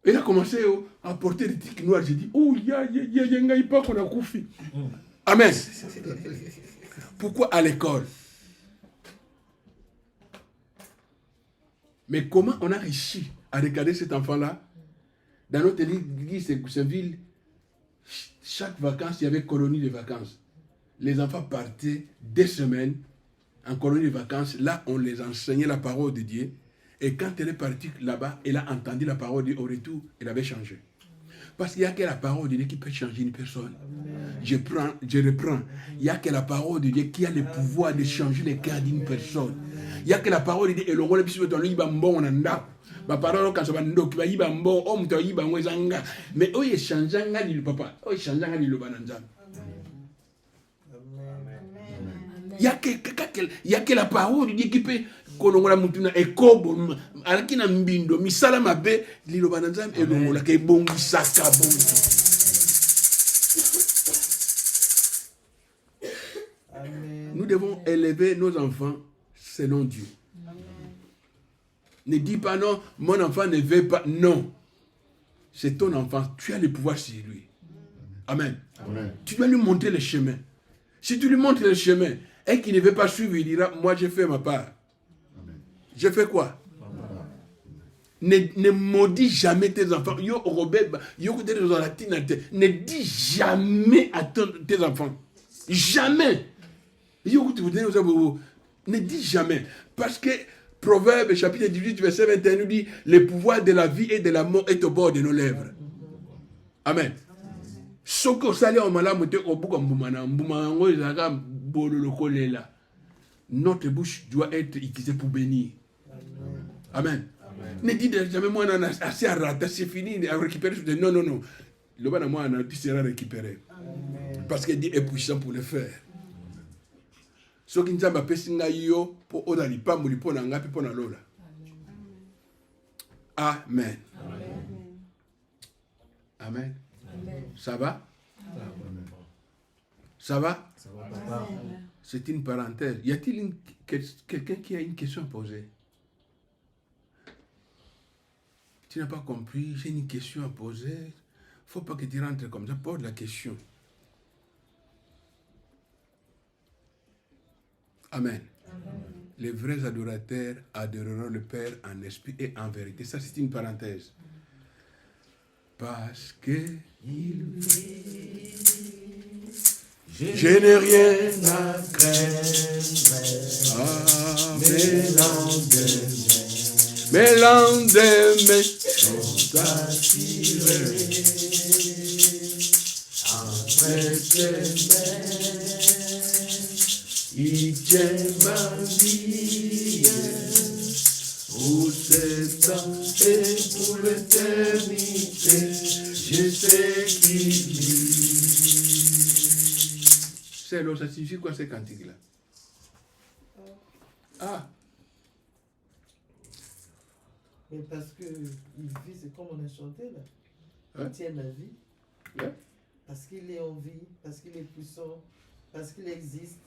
Elle a commencé à porter des tics noirs. J'ai dit, oh, pas qu'on a koufi. Amen. Pourquoi à l'école? Mais comment on a réussi à regarder cet enfant-là? Dans notre église, cette ville, chaque vacances, il y avait colonie de vacances. Les enfants partaient des semaines en colonie de vacances. Là, on les enseignait la parole de Dieu. Et quand elle est partie là-bas, elle a entendu la parole de Dieu. Au retour, elle avait changé. Parce qu'il n'y a que la parole de Dieu qui peut changer une personne. Je reprends. Il n'y a que la parole de Dieu qui a le pouvoir de changer le cœur d'une personne. Il n'y a que la parole de Dieu. Et le rôle de Dieu, il va bon en ma parole quand ça va ndo qui va bon homme to yiba ngwezanga mais oye changeanga ni le papa oye changeanga ni le bananzam. Il y a que la parole de Dieu qui peut kolongola mutuna ekobo alakina mbindo misala mabe lilo bananzam elongola ke bongisaka bongi. Nous devons élever nos enfants selon Dieu. Ne dis pas non, mon enfant ne veut pas. Non. C'est ton enfant. Tu as le pouvoir sur lui. Amen. Amen. Tu dois lui montrer le chemin. Si tu lui montres le chemin et qu'il ne veut pas suivre, il dira, moi j'ai fait ma part. Amen. J'ai fait quoi? Ne maudis jamais tes enfants. Ne dis jamais à tes enfants. Jamais. Ne dis jamais. Parce que Proverbe chapitre 18, verset 21 nous dit le pouvoir de la vie et de la mort est au bord de nos lèvres. Amen. Notre bouche doit être utilisée pour bénir. Amen. Ne dis jamais moi assez à rater, c'est fini, à récupérer. Non, non, non. Le bon moi tu seras récupéré. Parce que Dieu est puissant pour le faire. Ce qui nous a fait yo pour odali pamuli pour n'angapi pour n'alola. Amen. Amen. Ça va? Ça va? C'est une parenthèse. Y a-t-il quelqu'un qui a une question à poser? Tu n'as pas compris, j'ai une question à poser. Il ne faut pas que tu rentres comme ça, pose la question. Amen. Amen. Les vrais adorateurs adoreront le Père en esprit et en vérité. Ça, c'est une parenthèse. Parce que je n'ai rien à craindre. Mes lendemains sont assurés. Après tes mains, il tient ma vie pour ce temps et pour l'éternité. Je sais qu'il vit. C'est là, ça signifie quoi ces cantiques-là? Ah! Mais parce qu'il vit, c'est comme on a chanté là. Il tient la vie. Ouais. Parce qu'il est en vie, parce qu'il est puissant, parce qu'il existe.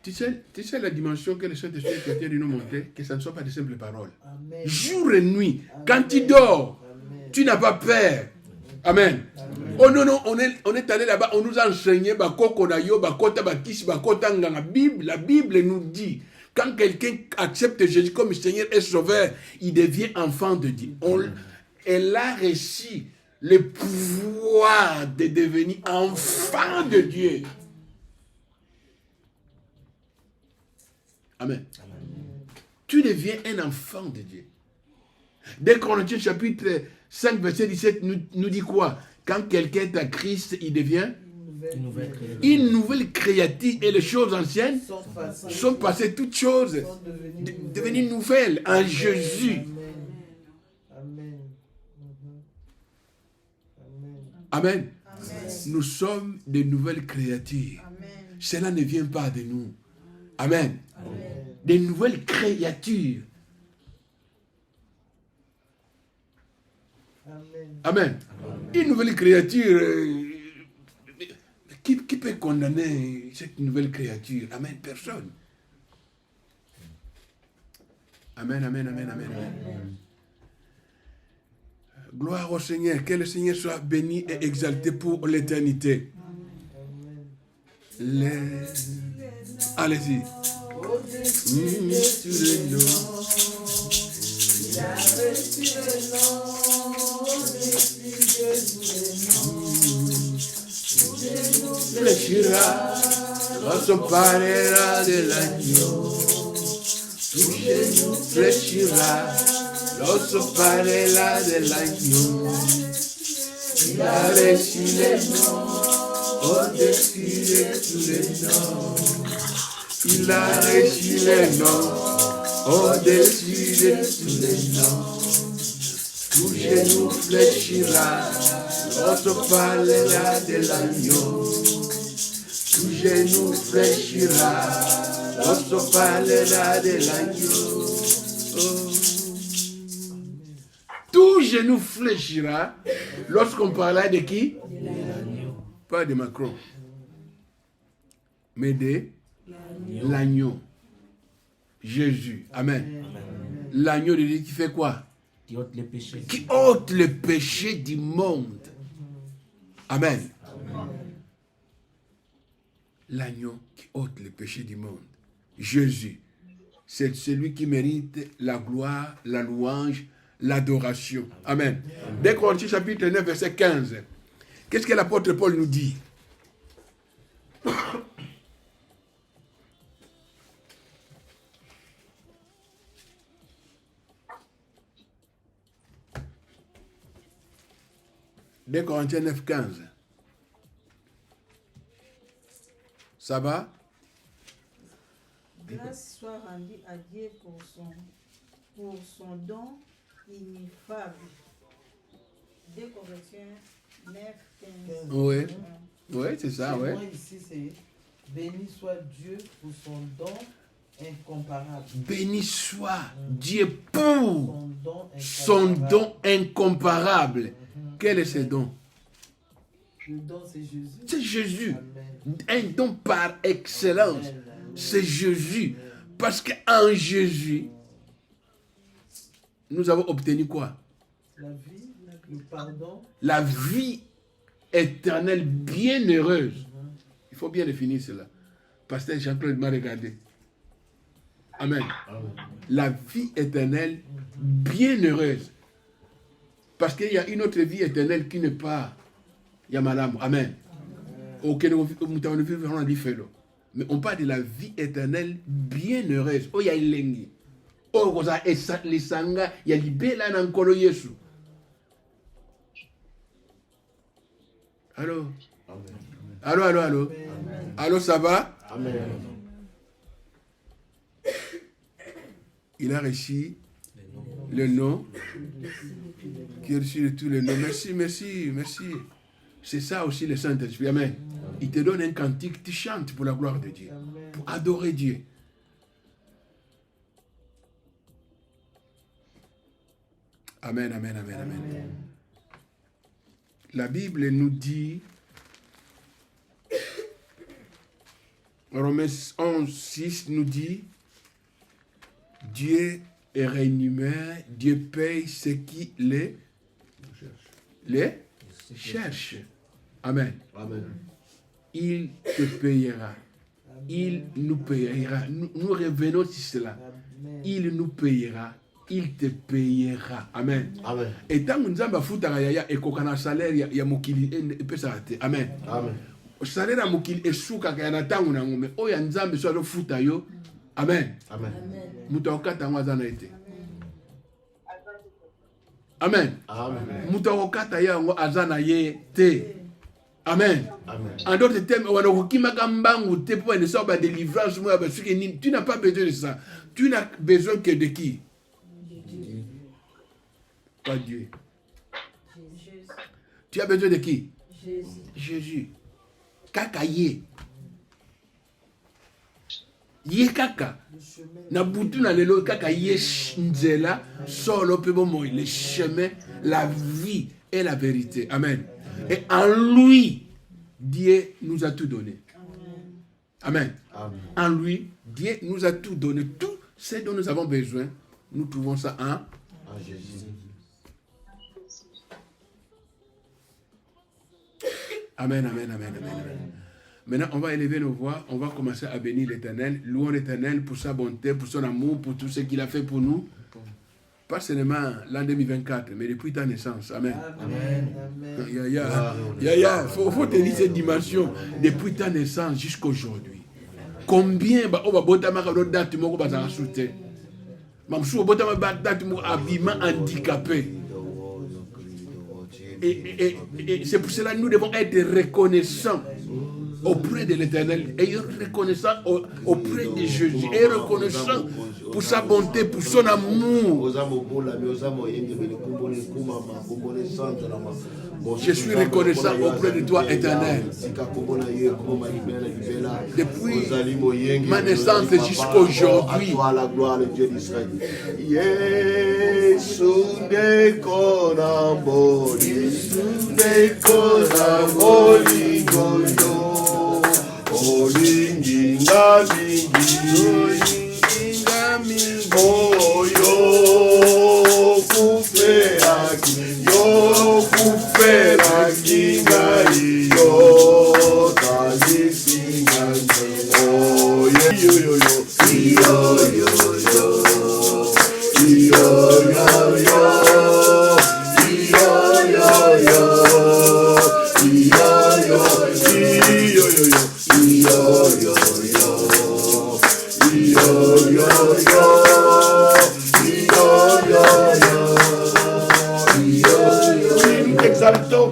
Tu sais la dimension que le Saint-Esprit est traité de nous montrer, que ça ne sont pas de simples paroles. Amen. Jour et nuit, Amen. quand tu dors, Amen. tu n'as pas peur. Amen. Amen. Oh non, non, on est allé là-bas, on nous a enseigné, la Bible nous dit, quand quelqu'un accepte Jésus comme Seigneur et Sauveur, il devient enfant de Dieu. Elle a reçu le pouvoir de devenir enfant de Dieu. Amen. Amen. Tu deviens un enfant de Dieu. Dès Corinthiens chapitre 5, verset 17 nous dit quoi? Quand quelqu'un est à Christ, il devient une nouvelle créature et les choses anciennes sont passées, toutes choses devenues nouvelles en Jésus. Amen. Amen. Amen. Nous sommes de nouvelles créatures. Amen. Cela ne vient pas de nous. Amen. Amen. Des nouvelles créatures. Amen. Amen. Amen. Une nouvelle créature. Qui peut condamner cette nouvelle créature? Amen. Personne. Amen, amen, amen, amen, amen. Gloire au Seigneur. Que le Seigneur soit béni et exalté pour l'éternité. Allez-y. Fléchira, on se parlera de l'agneau. Tout genou fléchira lorsqu'on parlera de l'agneau. Il a reçu les noms au-dessus de tous les noms. Il a reçu les noms au-dessus de tous les noms. Tout genou fléchira lorsqu'on parlera de l'agneau. Tout genou fléchira lorsqu'on parlera de l'agneau. Tout genou fléchira lorsqu'on parlera de qui? Pas de Macron, mais de l'agneau. Jésus. Amen. L'agneau de Dieu qui fait quoi? Qui ôte les péchés. Qui ôte le péché du monde. Amen. L'agneau qui ôte le péché du monde. Jésus. C'est celui qui mérite la gloire, la louange, l'adoration. Amen. 2 Corinthiens chapitre 9, verset 15. Qu'est-ce que l'apôtre Paul nous dit? Deux Corinthiens 9, 15. Ça va? Grâce soit rendue à Dieu pour son don ineffable. 2 Corinthiens 9, 15. Oui. Oui, c'est ça, oui. Moi ici, c'est béni soit Dieu pour son don incomparable. Béni soit Dieu pour Son don incomparable. son don incomparable. Quel est ce don? Le don, c'est Jésus. C'est Jésus. Amen. Un don par excellence. Amen. C'est Jésus. Parce qu'en Jésus, nous avons obtenu quoi? La vie, le pardon. La vie éternelle bienheureuse. Il faut bien définir cela. Pasteur Jean-Claude m'a regardé. Amen. La vie éternelle bienheureuse. Parce qu'il y a une autre vie éternelle qui n'est pas Yamalam. Amen. Mais on parle de la vie éternelle bienheureuse. Oh, il y a Ilengi. Oh, les sanga, il y a Libela Nankolo Yesu. Allô? Allô, allô, allô? Allô, ça va? Amen. Il a reçu le nom qui a reçu tous les noms. Merci, merci, merci. C'est ça aussi le Saint-Esprit. Amen. Il te donne un cantique, tu chantes pour la gloire de Dieu, pour adorer Dieu. Amen, amen, amen, amen. La Bible nous dit, Romains 11, 6 nous dit, Dieu est rémunère, Dieu paye ce qui les cherche. Amen. Amen. Il te payera. Il nous payera. Nous revenons sur cela. Amen. Il nous payera. Il te payera. Amen. Amen. Et tant que nous avons fait et qu'on a un salaire, il y a mokili et peut s'arrêter. Amen. Amen. Salaire à mokili et souka qu'il y a un temps où on a oh il y a un zambe sur le foot ayo. Amen. Amen. Mutaoka tango azana été. Amen. Amen. Mutaoka tayango azana ye te. Amen. Amen. En d'autres termes, tu n'as pas besoin de ça. Tu n'as besoin que de qui? Pas Dieu. Tu as besoin de qui? Jésus. Kaka ye. Ye kaka. Na butu na lelo kaka ye nzela solo pebo mo le chemin, la vie et la vérité. Amen. Et en lui, Dieu nous a tout donné. Amen. Amen. En lui, Dieu nous a tout donné. Tout ce dont nous avons besoin, nous trouvons ça en En Jésus. Amen, amen, amen, amen, amen. Maintenant, on va élever nos voix, on va commencer à bénir l'Éternel, louons l'Éternel pour sa bonté, pour son amour, pour tout ce qu'il a fait pour nous. Pas seulement l'an 2024, mais depuis ta naissance. Amen. Amen. Amen. Faut tenir cette dimension depuis ta naissance jusqu'à aujourd'hui. Combien on va botter ma date, Mamsou, botama batatu mo habillement handicapé. Et c'est pour cela que nous devons être reconnaissants auprès de l'Éternel et reconnaissant auprès de Jésus et reconnaissant pour sa bonté, pour son amour. Je suis reconnaissant auprès de toi, Éternel. Depuis ma naissance jusqu'aujourd'hui.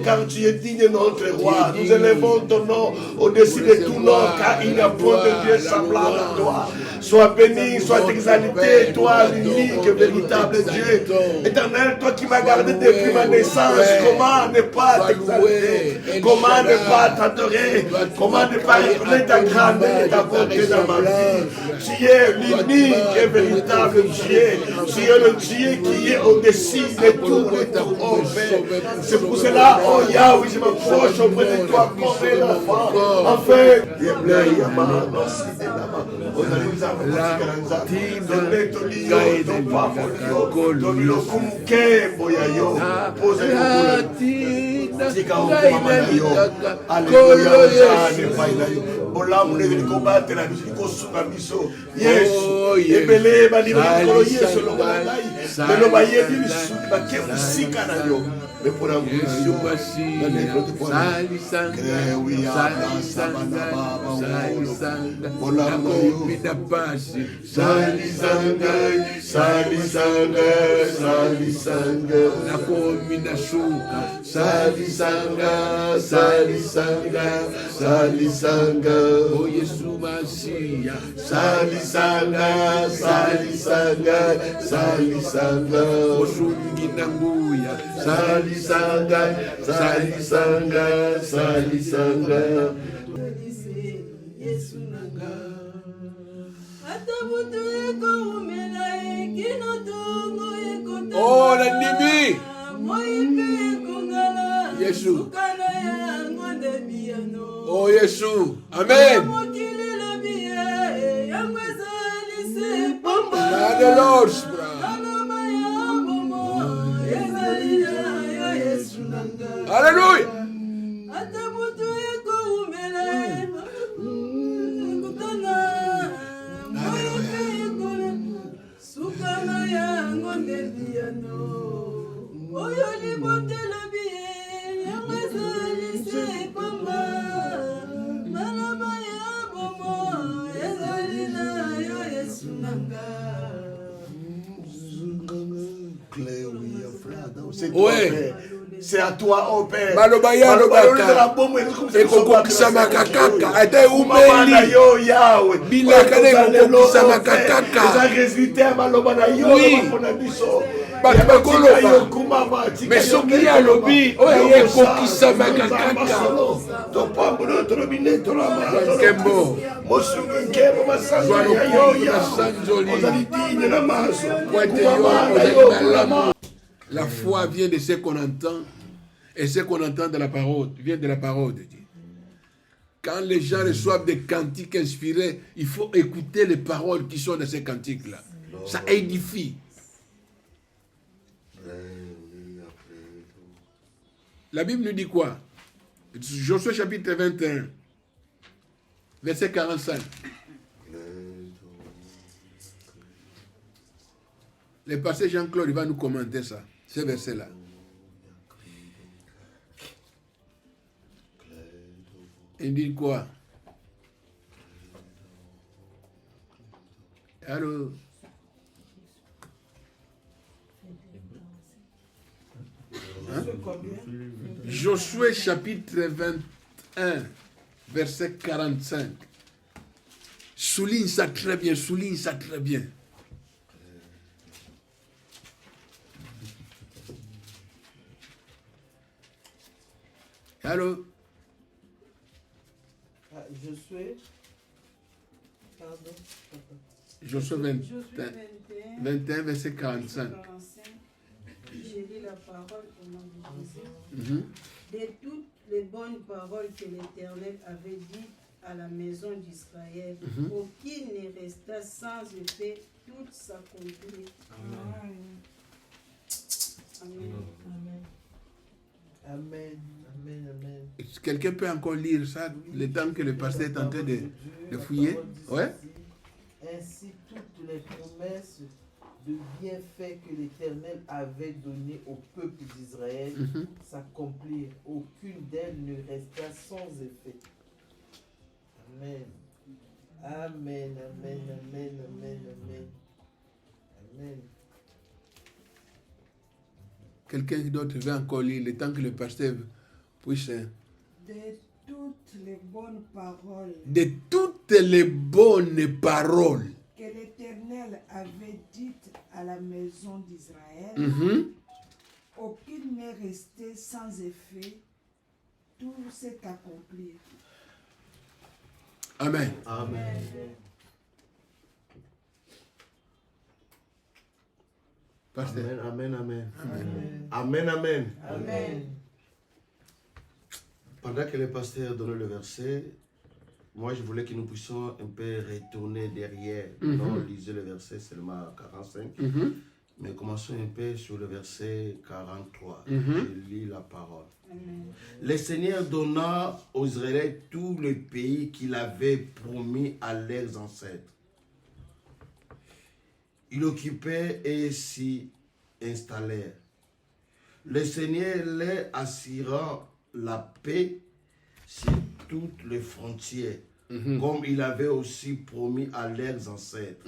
Car tu es digne de notre roi. Nous élevons ton nom au-dessus de tout nom, car il n'y a point de Dieu semblable à toi. Sois béni, sois exalté, toi l'unique, véritable Dieu. Éternel, toi qui m'as gardé depuis ma naissance, comment ne pas t'exalter, comment ne pas t'adorer, comment ne pas reconnaître ta grandeur et ta bonté dans ma vie. Tu es l'unique et véritable Dieu. Tu es le Dieu qui est au-dessus de tout, oh Père. C'est pour cela, oh Yahweh, je m'approche auprès de toi comme un enfant. Enfin, mais pour la oh, l'ennemi. Jésus. Oh, Jésus. Amen. Alléluia. Ouais. C'est à toi, oh Père. Malobaya lobaka. Ekokokisa makakaka. Ate umeli. Bilaka ne kokokisa makakaka. Oui. Bato bakoloba. Mais soki alobi oyo ekokisa makakaka. Nkembo. La foi vient de ce qu'on entend, et ce qu'on entend de la parole vient de la parole de Dieu. Quand les gens reçoivent des cantiques inspirés, il faut écouter les paroles qui sont dans ces cantiques-là. Ça édifie. La Bible nous dit quoi? Josué chapitre 21, verset 45. Le pasteur Jean-Claude, il va nous commenter ça, ce verset-là. Il dit quoi? Alors, combien? Josué chapitre 21, verset 45. Souligne ça très bien, souligne ça très bien. Allô? Ah, Josué. Pardon. Josué Josué 21, 21, 21, verset 45. 45. J'ai lu la parole au nom de Jésus. Mhm. De toutes les bonnes paroles que l'Éternel avait dites à la maison d'Israël, aucune ne resta sans effet, toutes s'accomplirent. Amen. Amen. Amen. Amen. Amen. Quelqu'un peut encore lire ça, le temps que le pasteur est en train de fouiller? Ouais? Ainsi, toutes les promesses de bienfaits que l'Éternel avait données au peuple d'Israël s'accomplirent. Aucune d'elles ne resta sans effet. Amen. Amen. Amen. Amen. Amen. Amen. Amen. Quelqu'un d'autre veut encore lire, le temps que le pasteur puisse... De toutes les bonnes paroles De toutes les bonnes paroles. que l'Éternel avait dites à la maison d'Israël, aucune n'est restée sans effet, tout s'est accompli. Amen. Amen. Pasteur. Amen, amen, Amen. amen, amen. Amen. Pendant que le pasteur donnait le verset, moi je voulais que nous puissions un peu retourner derrière. Non, lisez le verset seulement à 45. Mais commençons un peu sur le verset 43. Je lis la parole. Le Seigneur donna aux Israélites tout le pays qu'il avait promis à leurs ancêtres. Ils occupaient et s'y installèrent. Le Seigneur leur assura la paix sur toutes les frontières, comme il avait aussi promis à leurs ancêtres.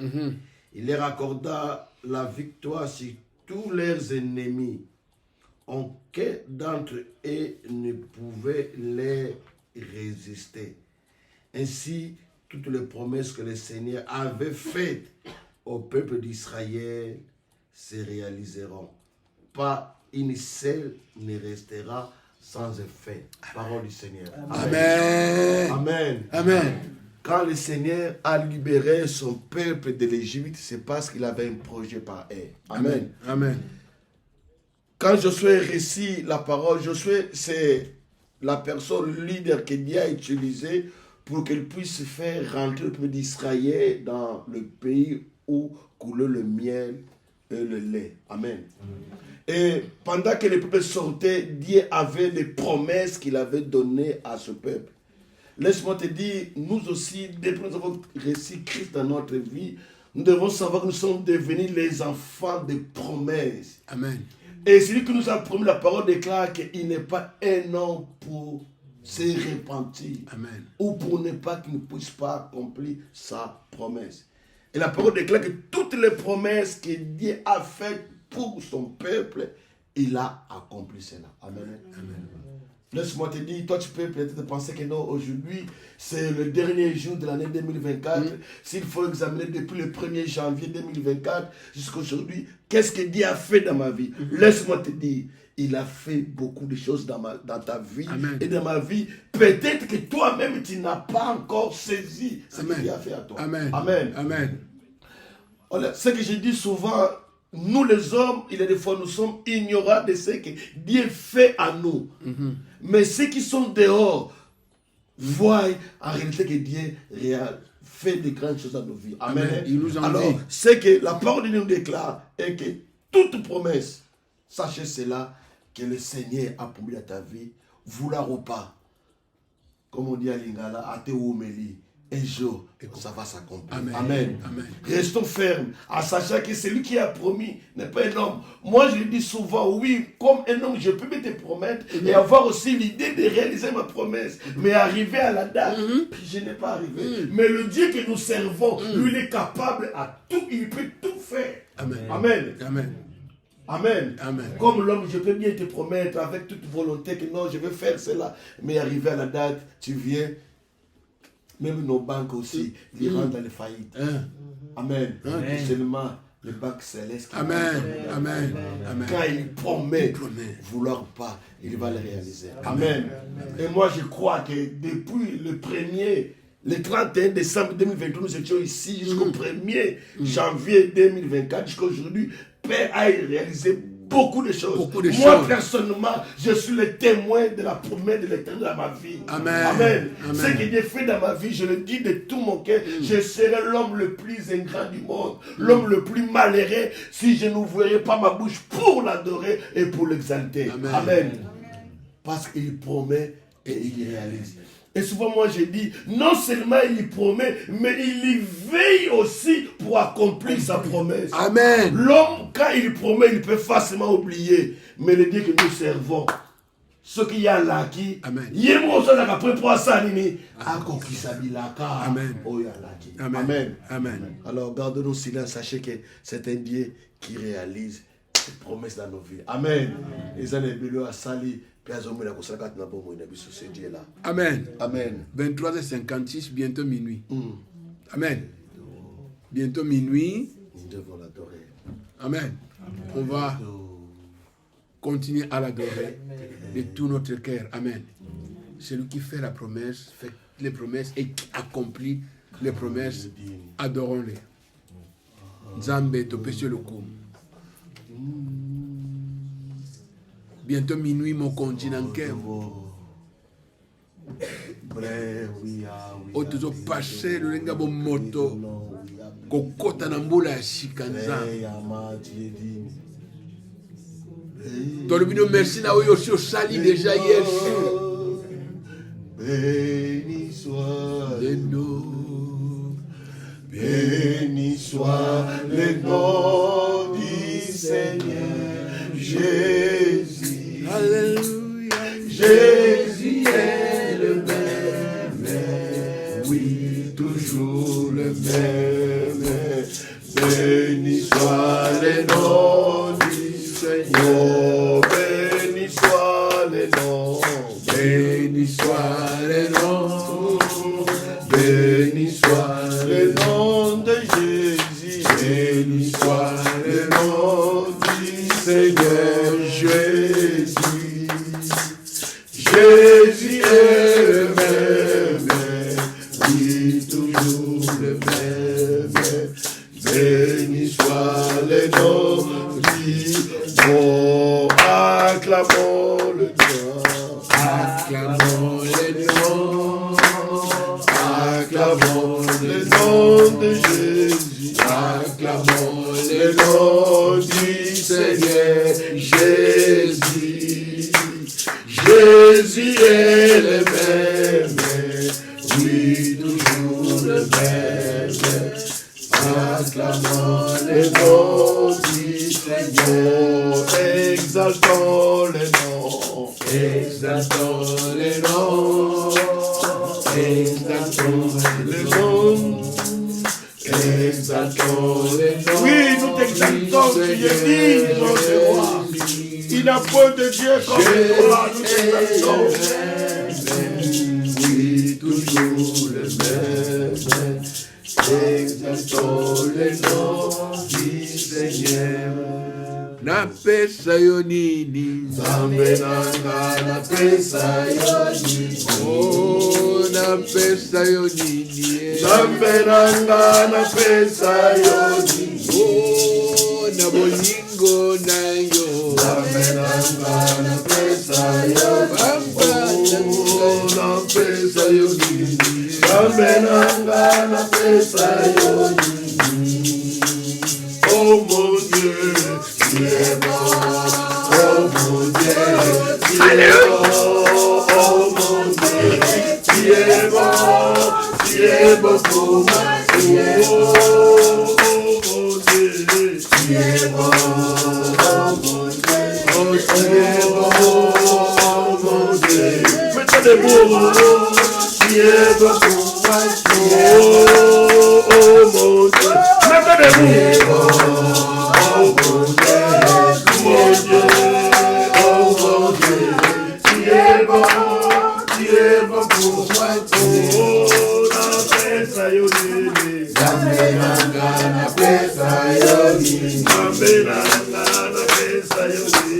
Il leur accorda la victoire sur tous leurs ennemis. Aucun d'entre eux ne pouvait leur résister. Ainsi, toutes les promesses que le Seigneur avait faites au peuple d'Israël se réaliseront. Pas une seule ne restera sans effet. Parole du Seigneur. Amen. Amen. Amen. Quand le Seigneur a libéré son peuple de l'Égypte, c'est parce qu'il avait un projet par eux. Amen. Amen. Quand Josué récit la parole, Josué, c'est la personne leader que Dieu a utilisée pour qu'elle puisse faire rentrer le peuple d'Israël dans le pays où coulait le miel et le lait. Amen. Et pendant que le peuple sortait, Dieu avait des promesses qu'il avait données à ce peuple. Laisse-moi te dire, nous aussi, depuis que nous avons reçu Christ dans notre vie, nous devons savoir que nous sommes devenus les enfants de promesses. Amen. Et celui qui nous a promis la parole déclare qu'il n'est pas un homme pour se repentir. Amen. Ou pour ne pas qu'il ne puisse pas accomplir sa promesse. Et la parole déclare que toutes les promesses que Dieu a faites pour son peuple, il a accompli cela. Amen. Amen. Laisse-moi te dire, toi tu peux peut-être penser que non, aujourd'hui, c'est le dernier jour de l'année 2024. S'il faut examiner depuis le 1er janvier 2024 jusqu'à aujourd'hui, qu'est-ce que Dieu a fait dans ma vie? Laisse-moi te dire, il a fait beaucoup de choses dans ta vie. Amen. Et dans ma vie. Peut-être que toi-même, tu n'as pas encore saisi ce que Dieu a fait à toi. Amen. Amen. Amen. Voilà, ce que je dis souvent, nous les hommes, il y a des fois, nous sommes ignorants de ce que Dieu fait à nous. Mais ceux qui sont dehors voient en réalité que Dieu fait de grandes choses dans nos vies. Amen. Amen. Il nous en Alors, dit. c'est que la parole de Dieu nous déclare et que toute promesse, sachez cela, que le Seigneur a promis dans ta vie, vouloir ou pas, comme on dit à Lingala, à te oumeli. Un jour, ça va s'accomplir. Amen. Amen. Amen. Restons fermes, en sachant que celui qui a promis n'est pas un homme. Moi, je le dis souvent, oui, comme un homme, je peux me te promettre et avoir aussi l'idée de réaliser ma promesse. Mais arriver à la date, je n'ai pas arrivé. Mais le Dieu que nous servons, lui, il est capable à tout, il peut tout faire. Amen. Amen. Amen. Amen. Amen. Comme l'homme, je peux bien te promettre avec toute volonté que non, je vais faire cela. Mais arrivé à la date, tu viens. Même nos banques aussi, ils rentrent dans les faillites. Amen. Seulement les banques célestes. Amen. Amen. Amen. Quand il promet, vouloir ou pas, il va le réaliser. Amen. Et moi, je crois que depuis le 31 décembre 2023, nous étions ici jusqu'au 1er janvier 2024, jusqu'à aujourd'hui, Père a réalisé beaucoup de choses. Moi, personnellement, je suis le témoin de la promesse de l'Éternel dans ma vie. Amen. Amen. Amen. Ce que Dieu fait dans ma vie, je le dis de tout mon cœur, je serai l'homme le plus ingrat du monde, l'homme le plus malheureux, si je n'ouvrirai pas ma bouche pour l'adorer et pour l'exalter. Amen. Amen. Parce qu'il promet et il réalise. Et souvent, moi, je dis, non seulement il promet, mais il y veille aussi pour accomplir sa promesse. Amen. L'homme, quand il promet, il peut facilement oublier. Mais le Dieu que nous servons, ce qu'il y a là, qui, Amen. Amen. Amen. Amen. Amen. Alors, gardons silence, sachez que c'est un Dieu qui réalise ses promesses dans nos vies. Amen. Les années à Sali. Amen. Amen. 23h56, bientôt minuit. Amen. Bientôt minuit. Nous devons l'adorer. Amen. On va continuer à l'adorer de tout notre cœur. Amen. Celui qui fait la promesse, fait les promesses et qui accomplit les promesses, adorons-les. Nzambe topeshe lokumu. Bientôt minuit, mon continent. O toujours passé le lenga bon moto. Kokota na mbula ya shikanza. Tolubino merci na oyo si osali déjà hier. Béni soit le nom. Béni soit le nom du Seigneur Jésus. Alléluia. Jésus est le même, oui, toujours le même. Béni soit le nom du Seigneur. Béni soit le nom. Béni soit le nom. Béni soit le nom de Jésus. Béni soit le nom du Seigneur Jésus. Jésus est le même, oui, toujours le même. Béni soit le nom du bon. Acclamons le nom. Acclamons le nom. Acclamons le nom de Jésus. Acclamons le nom du Seigneur Jésus. Jésus est le même, oui, toujours le même. Acclamons le nom du Seigneur. Exaltons le nom. Exaltons le nom. Exaltons Le nom. Exaltons le nom. Oui, nous t'exaltons, tu es digne, notre roi. Il n'a point de Dieu comme toi, nous t'exaltons. Oui, toujours le même. Exaltons le nom du Seigneur. Napesa yo nini, Nzambe nanga napesa yo nini. oh napesa yo nini, Nzambe nanga napesa yo nini. oh na bolingo na yo, Nzambe nanga napesa yo nini. Oh, napesa yo nini. Nzambe nanga napesa yo nini. Oh mon Dieu, tu es bon. Oh mon Dieu, tu es bon. Oh mon Dieu, tu es bon. Tu es bon pour moi. Oh mon Dieu, tu es bon. Oh mon Dieu, oh tu es bon. Oh mon Dieu, mettez des mots. Tu es bon pour moi. Oh mon Dieu, mettez des mots. Oh mon Dieu, nanga na pesa yoni. Nzambe nanga na pesa yoni.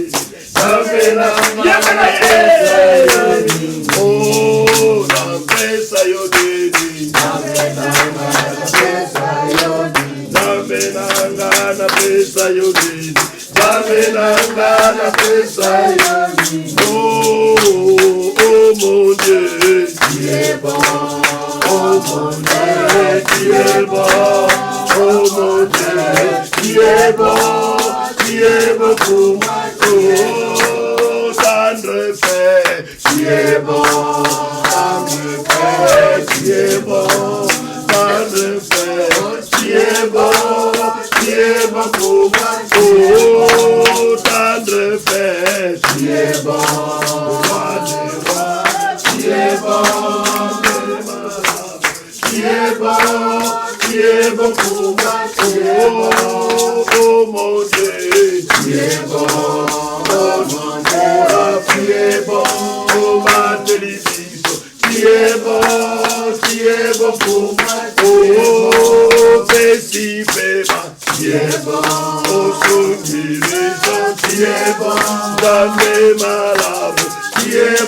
Nzambe nanga na pesa yoni. Oh, na pesa yoni. Nzambe nanga na pesa yoni. Nzambe nanga na pesa yoni. Nzambe nanga na pesa yoni. Oh, oh mon Dieu, tu es bon. Oh mon Dieu, tu es bon. Oh mon Dieu, tu es bon pour moi. Oh, tendre Père, tu es bon. Tendre Père, tu es bon. Tendre Père, tu es bon pour moi. Oh, tendre Père, tu es bon. Tu es bon. Tu es bon pour moi, oh mon Dieu, tu es bon, oh mon Dieu, tu es bon, oh ma télévision, tu es bon pour moi, oh Bessie Bema, tu es bon, oh Soumiraison, tu es bon, dans mes malades, tu es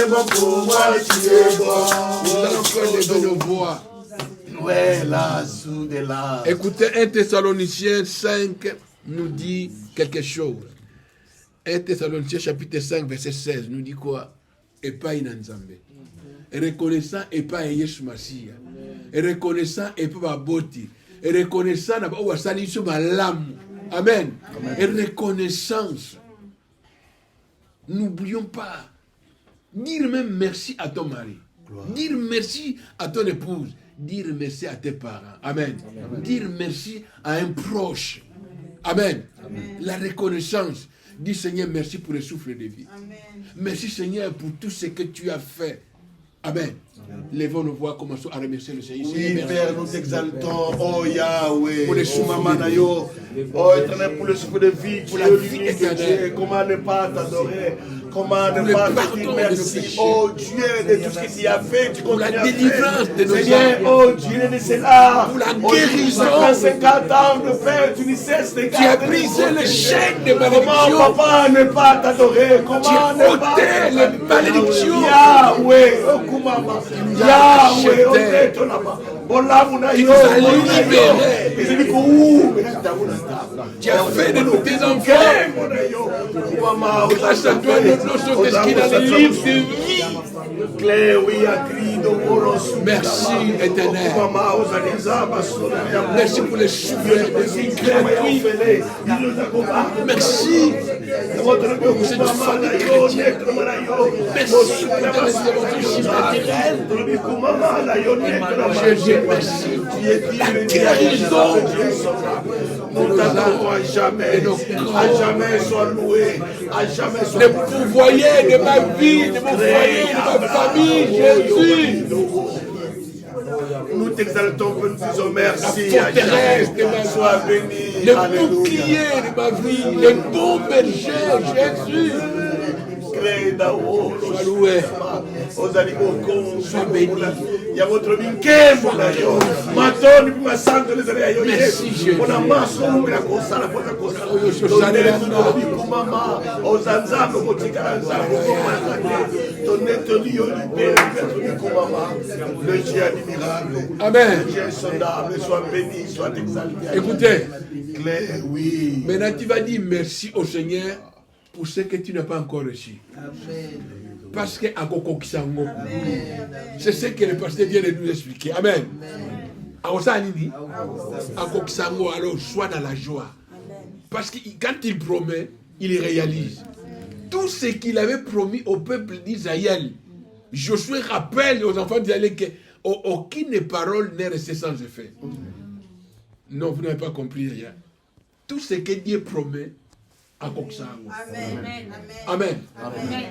bon pour moi, tu es bon. Nous allons encore lever nos voix. Ouais, là, sous de là. Écoutez, 1 Thessaloniciens 5 nous dit quelque chose. 1 Thessaloniciens chapitre 5, verset 16 nous dit quoi? Epai na Nzambe. Reconnaissant epai Yesu Masiya. Reconnaissant epai baboti. Reconnaissant na ba wasali so malamu. Amen. Et reconnaissance. N'oublions pas. Dire même merci à ton mari. Dire merci à ton épouse. Dire merci à tes parents. Amen. Amen. Dire merci à un proche. Amen. Amen. La reconnaissance. Dis Seigneur, merci pour le souffle de vie. Amen. Merci Seigneur pour tout ce que tu as fait. Amen. Levons nos voix, commençons à remercier le Seigneur. Oui, Père, nous t'exaltons. Oh Yahweh. Pour le souffle Mamanayo. Oh éternel, pour le souffle de vie. Pour la vie éternelle. Comment ne pas t'adorer? Comment ne pas te dire merci? Oh Dieu, de tout ce que tu as fait, tu continues à faire. Pour la délivrance de nos Seigneur, oh Dieu de cela. Pour la guérison. 50 ans de Père, tu ne cesses de garder. Tu as brisé le chaîne de malédiction. Comment papa ne pas t'adorer? Comment ne pas les malédictions. Yahweh, oh Kumama. Yahweh, oh Tétonama. Tu nous as libérés. Tu as fait de nous tes enfants. Grâce à toi, nous sommes inscrits dans le livre de vie. Merci, éternel. Merci pour les souffles de vie gratuits. Merci pour cette famille chrétienne. Merci pour votre chiffre naturel. Jésus, merci. La guérison nous t'adorons à jamais soit loué, à jamais soit le pourvoyeur de ma vie, de mon foyer, de ma famille, Jésus. Nous t'exaltons, nous te disons merci. La forteresse de ma vie, sois béni. le bouclier de ma vie, le bon berger, Jésus. Sois loué. Sois béni. Merci Jésus. Amen. Écoutez, oui. Maintenant tu vas dire merci au Seigneur pour ce que tu n'as pas encore reçu. Parce que c'est ce que le pasteur vient de nous expliquer. Amen. Alors sois dans la joie. Parce que quand il promet, il réalise. Tout ce qu'il avait promis au peuple d'Israël, Josué rappelle aux enfants d'Israël qu'aucune parole n'est restée sans effet. Non, vous n'avez pas compris rien. Tout ce que Dieu promet, Amen. Amen.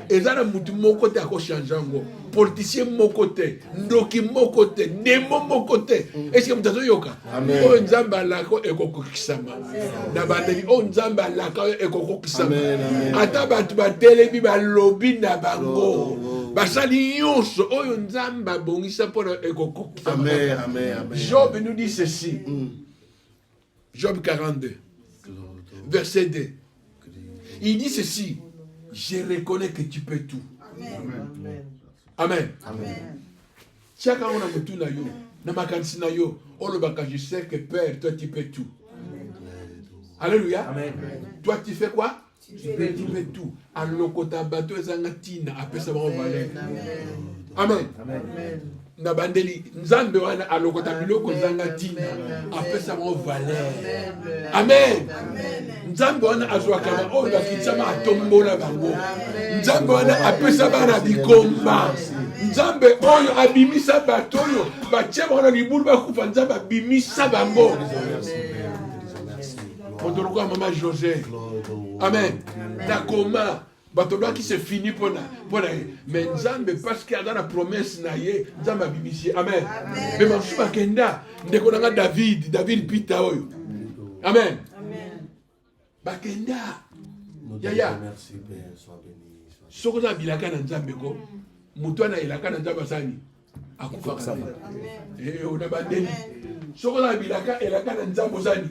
Ezana mutu moko te ako changeango. Politicien moko te, ndoki moko te, nemo moko te. Est-ce que mutazo yoka? O nzamba lako ekoko kisama. Na bateli o nzamba lako ekoko kisama. Ata batu batele bi ba lobby na bango. basali nyonso oyo nzambe abongisa mpona ekokokisa. Amen, amen, amen. Job nous dit ceci. Job 42, verset 2. Il dit ceci. Je reconnais que tu peux tout. Amen. Amen. Chaka on a mutu na yo, na makansi na yo, olobaka je sais que Père, toi tu peux tout. Alléluia. Amen. Toi tu fais quoi? Tu peux tout. Alokota bato ezanga tina apesa ba valeur. Amen. Amen. Na bandeli nzambe wana alokota biloko ezanga tina apesa ba valeur. Amen. Nzambe wana azwaka oyo bakitsama atombola bango. Nzambe wana apesa bana bikomba. Nzambe oyo abimisa bato oyo batie bango na libulu bakufa nzambe abimisa bango. Mondoroka mama José. Amen. Takoma batolwa qui se finit pour mais nzambe parce qu'il y a dans la promesse na ye nzambe abimisi. Amen. Mais masuba kenda ndeko nanga David pita oyo. Amen. Bakenda. Yaya. Merci Père, sois béni. Soko za bilaka na nzambe ko. Mutu na ilaka na nzambe sani. Akufa sama. Ona bandeli. Soko za bilaka elaka na nzambe sani.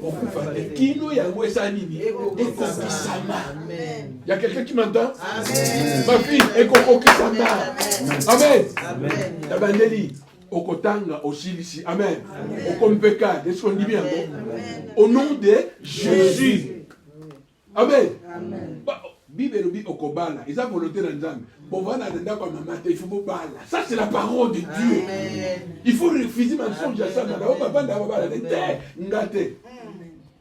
Okufa. Kino yango esani ni. Ekokisama. Amen. Il y a quelqu'un qui m'entend? Amen. Ma fille, ekokisama. Amen. Amen. Na bandeli. Okotanga osilisi. Amen. Okompeka. Est-ce qu'on dit bien? Au nom de Jésus. Amen. Bible bi okobala. Ils ont volonté dans Nzambe. Bon voilà dans kwa mama il faut bala. Ça c'est la parole de Dieu. Il faut refuser mensonge à ça. Na ba banda ba bala ngate.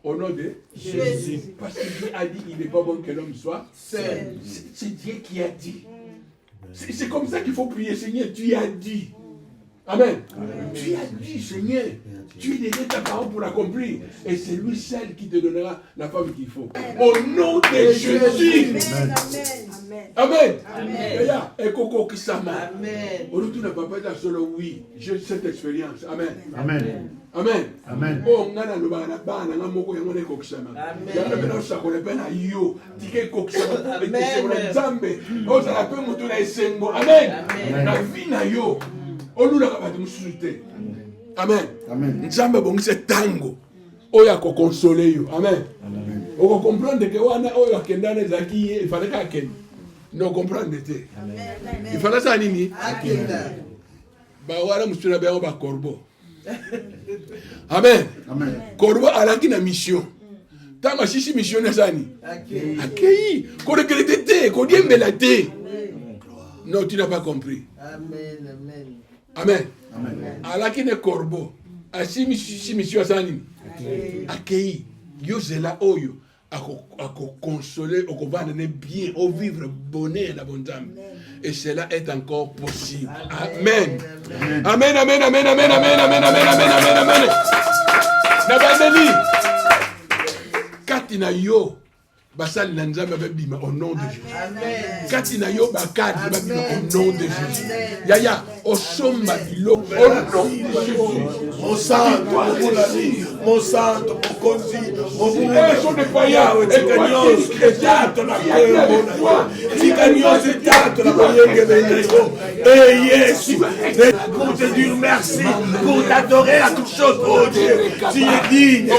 Au nom de Jésus. Parce que Dieu a dit il n'est pas bon que l'homme soit seul. C'est Dieu qui a dit. C'est comme ça qu'il faut prier. Seigneur, tu as dit. Amen. Tu as dit, Seigneur, tu donné ta parole pour l'accomplir. Et c'est lui seul qui te donnera la femme qu'il faut. Au nom de Jésus. Amen. Amen. Et Koko Kisama. Amen. Au retour de papa, solo oui. J'ai cette expérience. Amen. Amen. Amen. Amen. Oh, ngana lobana bana ngamoko yango ne kokisama. Ya bena sakole pena yo. Tike kokisama. Amen. Nzambe. O za la pe mutu na esengo. Amen. Na vie na yo. Amen. Amen. Nzambe bongise tango oya ko consoler yo. Amen. On comprendre que wana oya kendane zaki il fallait ka ken. No comprendre te. Amen. Il fallait ça nini? Akenda. Ba wala musuna ba ba corbeau. Amen. Amen. Corbeau alaki na mission. Tama shishi mission na sani. Akei. Ko regrette te, ko diembela te. Non, tu n'as pas compris. Amen. Amen. Amen. Amen. Alaki ne corbeau. Asi mission sani. Akei. Yo zela oyo. Ako consoler, ako vendre bien, au vivre bonheur la bonne âme. Et cela est encore possible. Amen. Amen. Amen. Amen. Amen. Amen. Amen. Amen. Amen. Amen. Amen. Nabandeli. Katina yo. Basal Nanzama Babima au nom de Jésus. Katina yo bakad Babima au nom de Jésus. Yaya, au somma bilo au nom de Jésus. Mon sang, mon sang, mon conzi, mon sont des païens. et cagnos, et tato la et cagnos, et tato la et Jésus, pour te dire merci, pour t'adorer à toute chose, oh Dieu, tu es digne.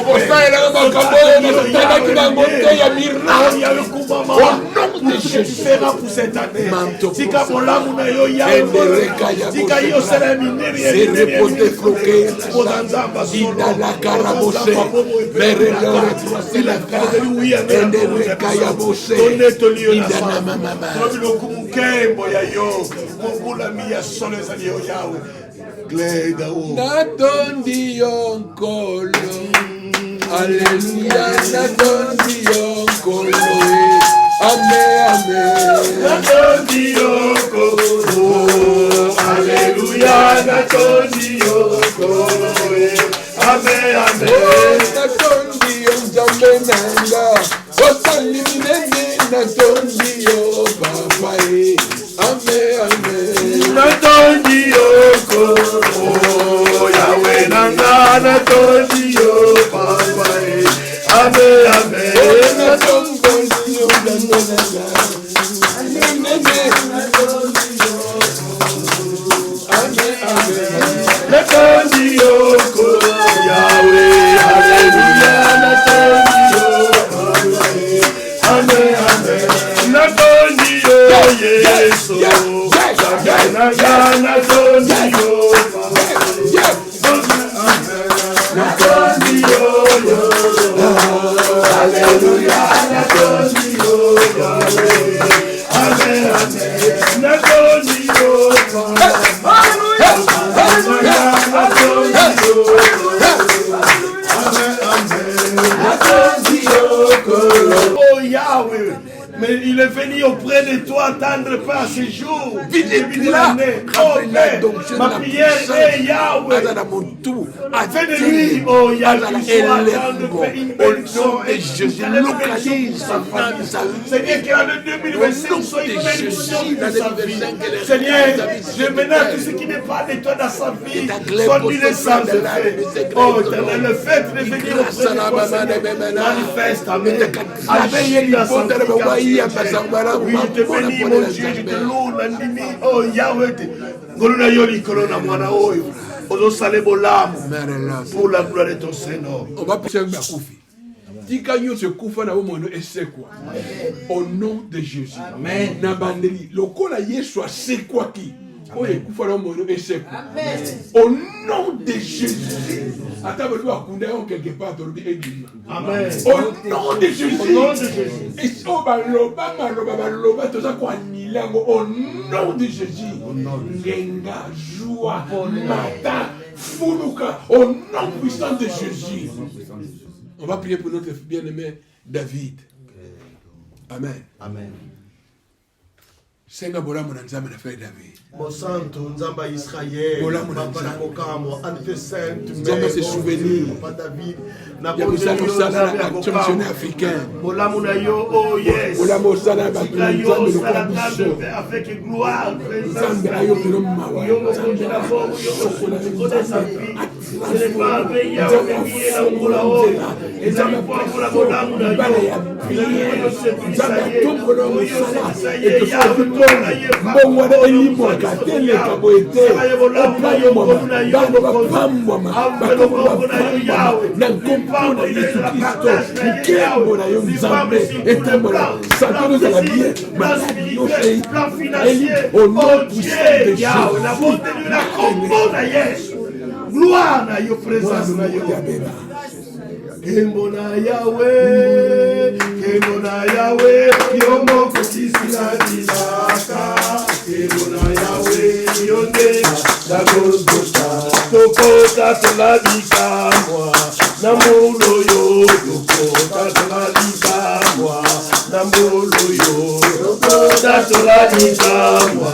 Il y a le coup maman, ce que tu feras pour cette année. Si Kabola Mounayo Yahweh, si Kayo Salamine, c'est repoté floqué. Ida la carabose, Merelo, Ende Kayabose, Ida na mama. Natondi yonkolo, Alléluia, natondi yonkolo, Amen, amen. Natondi yonkolo, Alléluia, natondi yonkolo, Amen, amen. Natondi yonzambe nanga, Osali minene, natondi yo papa e, Amen, amen. Natondi yonkolo, Yahweh nanga, natondi yo papa e, Amen, amen. Natondi yonzambe nanga, Amen, amen. Il est venu auprès de toi attendre pas ce jour. Visite-la, remplis-la donc Ma prière est Yahweh. Fais de lui, oh Yahweh, qu'il soit attendre une bénédiction. Et Jésus localise sa famille. Seigneur, que l'année 2025 soit une bénédiction pour sa vie. Seigneur, je ménage tout ce qui n'est pas de toi dans sa vie. Soit nul sans effet. Oh, éternel, le fait de venir auprès de toi, Seigneur, manifeste, amen. Agis dans sa vie. Oui, je te bénis, mon Dieu, je te loue, Nandimi. Oh, Yahweh, Goluna Yoli, Kolona, Mwana Oyo. Ozosale bolamu pour la gloire de ton Seigneur. On va passer avec Bakoufi. Tikanyo se kufa na bomono esekwa. Au nom de Jésus. Amen. Na bandeli. Lokola Yesu asekwa ki. Oye kufa na bomono esekwa. Amen. Au nom de Jésus. Attends, vous avez quelque part dans le église. Amen. Au nom de Jésus. Au nom de Jésus. Et si on va loba, tout ça quoi nilango. Au nom de Jésus. Ngenga, joie, mata, fuluka. Au nom puissant de Jésus. On va prier pour notre bien-aimé David. Amen. Amen. Senga bola mona nzambe na frère David. Mon santo, Nzamba Israël, Papa na Mokamo, Ante Sainte, Nzamba se souvenir. Papa David, Ya musala musala na missionnaire africain. Mola Munayo, oh yes. Mola musala ba nzambe le kombiso. Avec gloire, Nzambe ayo kilo mawa. Nzambe na fo, sokola sa vie. Ce n'est pas avec Yahweh qui est la Mola oh. Et ça me prend pour la Mola Munayo. Nzambe tongolo musala. Et que ça bongo na elimo katele kaboete opamwa bango bapambwama na nkompo na Yesu Kristo nkembo na yo Nzambe etambola santé nous à la bien maladi nos pays au nom puissant de Jésus gloire na yo présence na yo Kembo na Yahweh, Yomo Kusisina Disaka. Kembo na Yahweh, Yonde, la Gosgota. Tokota Toladika, moi, Namolo yo, Tokota Toladika, moi, Namolo yo, Tokota Toladika, moi.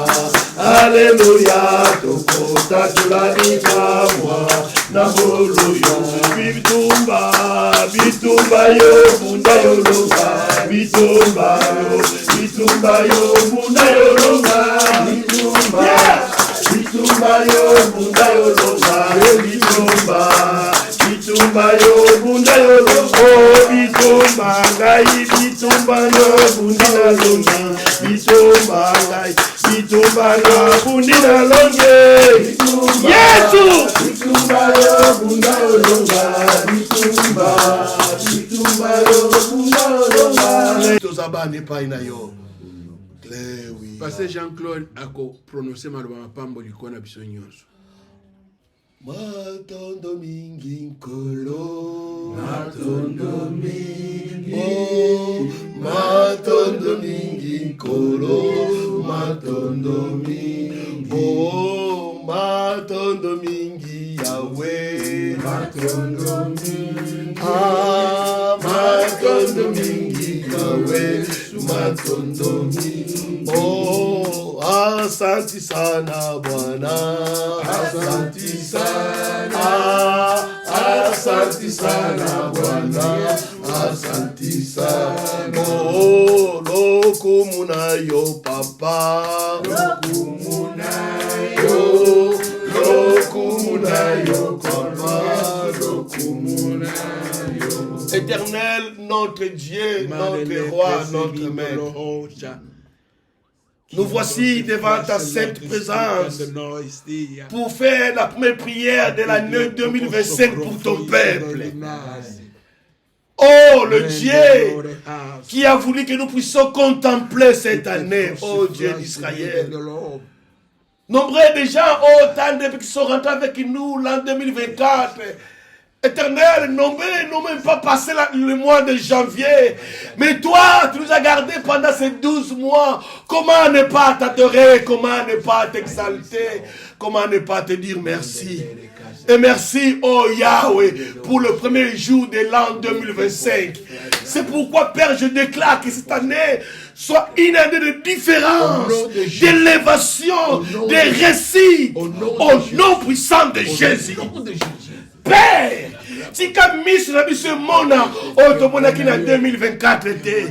Alléluia, Tokota Toladika, moi, Namolo yo, Bitumba. Bitumba yo, bunda yo longa. Bitumba yo, bunda yo longa. Bitumba yo, bunda yo longa. Bitumba yo, bunda yo longa. Oh, bitumba ngai, bitumba yo, bunda longa. Bitumba ngai, bitumba yo, bunda longa. Yesu! Bitumba yo, bunda yo longa. Pasteur Jean-Claude a prononcé ma pambo likona biso nyonso. Matondo mingi nkolo, matondo mingi, oh, matondo mingi nkolo, matondo mingi, oh, matondo mingi Yahweh, matondo mingi, ah, matondo mingi Yahweh, matondo mingi, oh, asante sana Bwana, asante sana, asante sana Bwana, asante sana, oh, lokumuna yo papa, lokumuna yo papa, lokumuna yo. Éternel, notre Dieu, notre roi, notre maître. Nous voici devant ta sainte présence pour faire la première prière de l'année 2025 pour ton peuple. Oh, le Dieu qui a voulu que nous puissions contempler cette année, oh Dieu d'Israël. Nombreux de gens, oh, tant de qui sont rentrés avec nous l'an 2024. Éternel, nombreux n'ont même pas passé le mois de janvier. Mais toi, tu nous as gardés pendant ces 12 mois. Comment ne pas t'adorer? Comment ne pas t'exalter? Comment ne pas te dire merci? Et merci, oh Yahweh, pour le premier jour de l'an 2025. C'est pourquoi, Père, je déclare que cette année soit une année de différence, d'élévation, de récits, au nom puissant de Jésus. Père, si comme Miss Nabiso Mona, Otomona qui n'a 2024 été,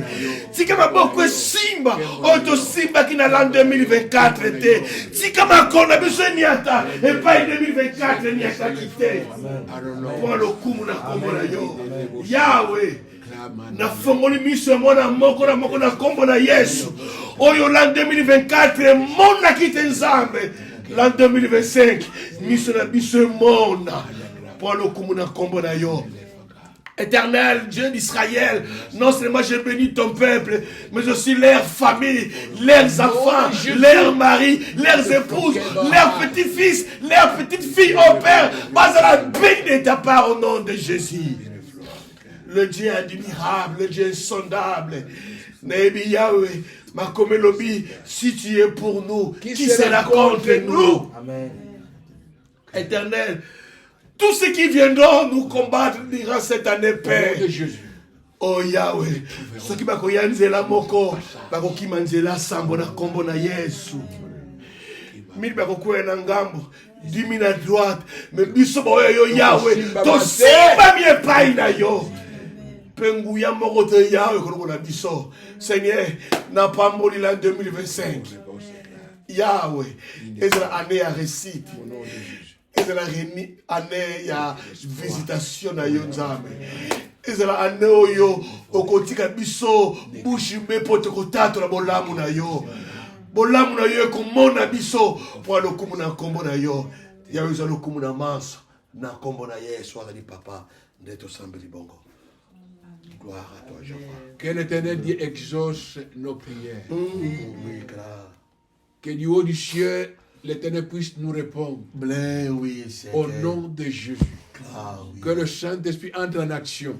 si comme beaucoup Simba, Oto Simba qui n'a l'an 2024 été, si comme encore Nabiso Niata, et pas 2024 Niata quitté. Pour le coup, on a comme yo. Yahweh, na fongoli miso mona moko na kombo na Yesu. Oyo l'an 2024, mona quitté Nzambe. L'an 2025, miso na biso mona. Éternel Dieu d'Israël, non seulement je bénis ton peuple, mais aussi leurs familles, leurs enfants, leurs maris, leurs épouses, leurs petits-fils, leurs petites-filles, oh Père, pas à la béni de ta part au nom de Jésus. Le Dieu admirable, le Dieu insondable, Nebi Yahweh, ma Komelobi, si tu es pour nous, qui sera contre nous? Amen. Éternel, tous ceux qui viendront nous combattre durant cette année, Père. De Jésus. Oh Yahweh. Ceux qui vont yanzela moko, bako kimanzela sambo na kombo na Yesu. Mille bako na ngambo, 10 000 à droite, mais biso ba yo Yahweh. To simba mi epai na yo. Penguya moko te Yahweh ko na biso. Seigneur, n'a pas moli l'an 2025. Yahweh, et c'est l'année à récite. Et c'est l'année à visitation na yo nzambe. Et c'est l'année où yo okotika biso bushi mepote kotato na bolamu na yo. Bolamu na yo komona biso pour le kumu na kombo na yo. Ya yo za le kumu na manso na kombo na Yesu ala di papa ndeto sambeli bongo. Gloire à toi, Jéhovah. Que l'Éternel Dieu exauce nos prières. Oui, grave. Que du haut du ciel, l'Éternel puisse nous répondre. Oui, au nom de Jésus. Oui. Que le Saint-Esprit entre en action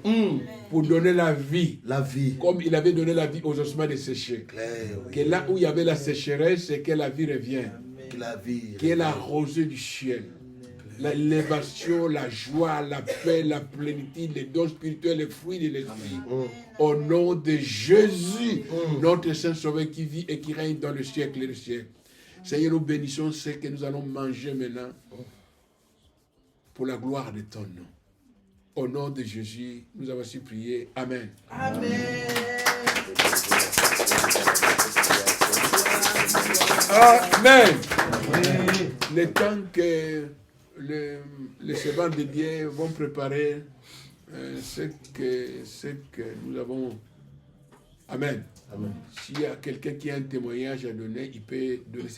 pour donner la vie. La vie. Comme il avait donné la vie aux ossements desséchés. Oui. Que là où il y avait la sécheresse, c'est que la vie revient. Que la vie. Que la rosée du ciel. L'élévation, la joie, la paix, la plénitude, les dons spirituels, les fruits de l'esprit. Au nom de Jésus, notre Saint-Sauveur qui vit et qui règne dans le siècle et le siècle. Seigneur, nous bénissons ce que nous allons manger maintenant pour la gloire de ton nom. Au nom de Jésus, nous avons ainsi prié. Amen. Amen. Amen. Le temps que les servants de Dieu vont préparer ce que nous avons. Amen. S'il y a quelqu'un qui a un témoignage à donner, il peut donner ce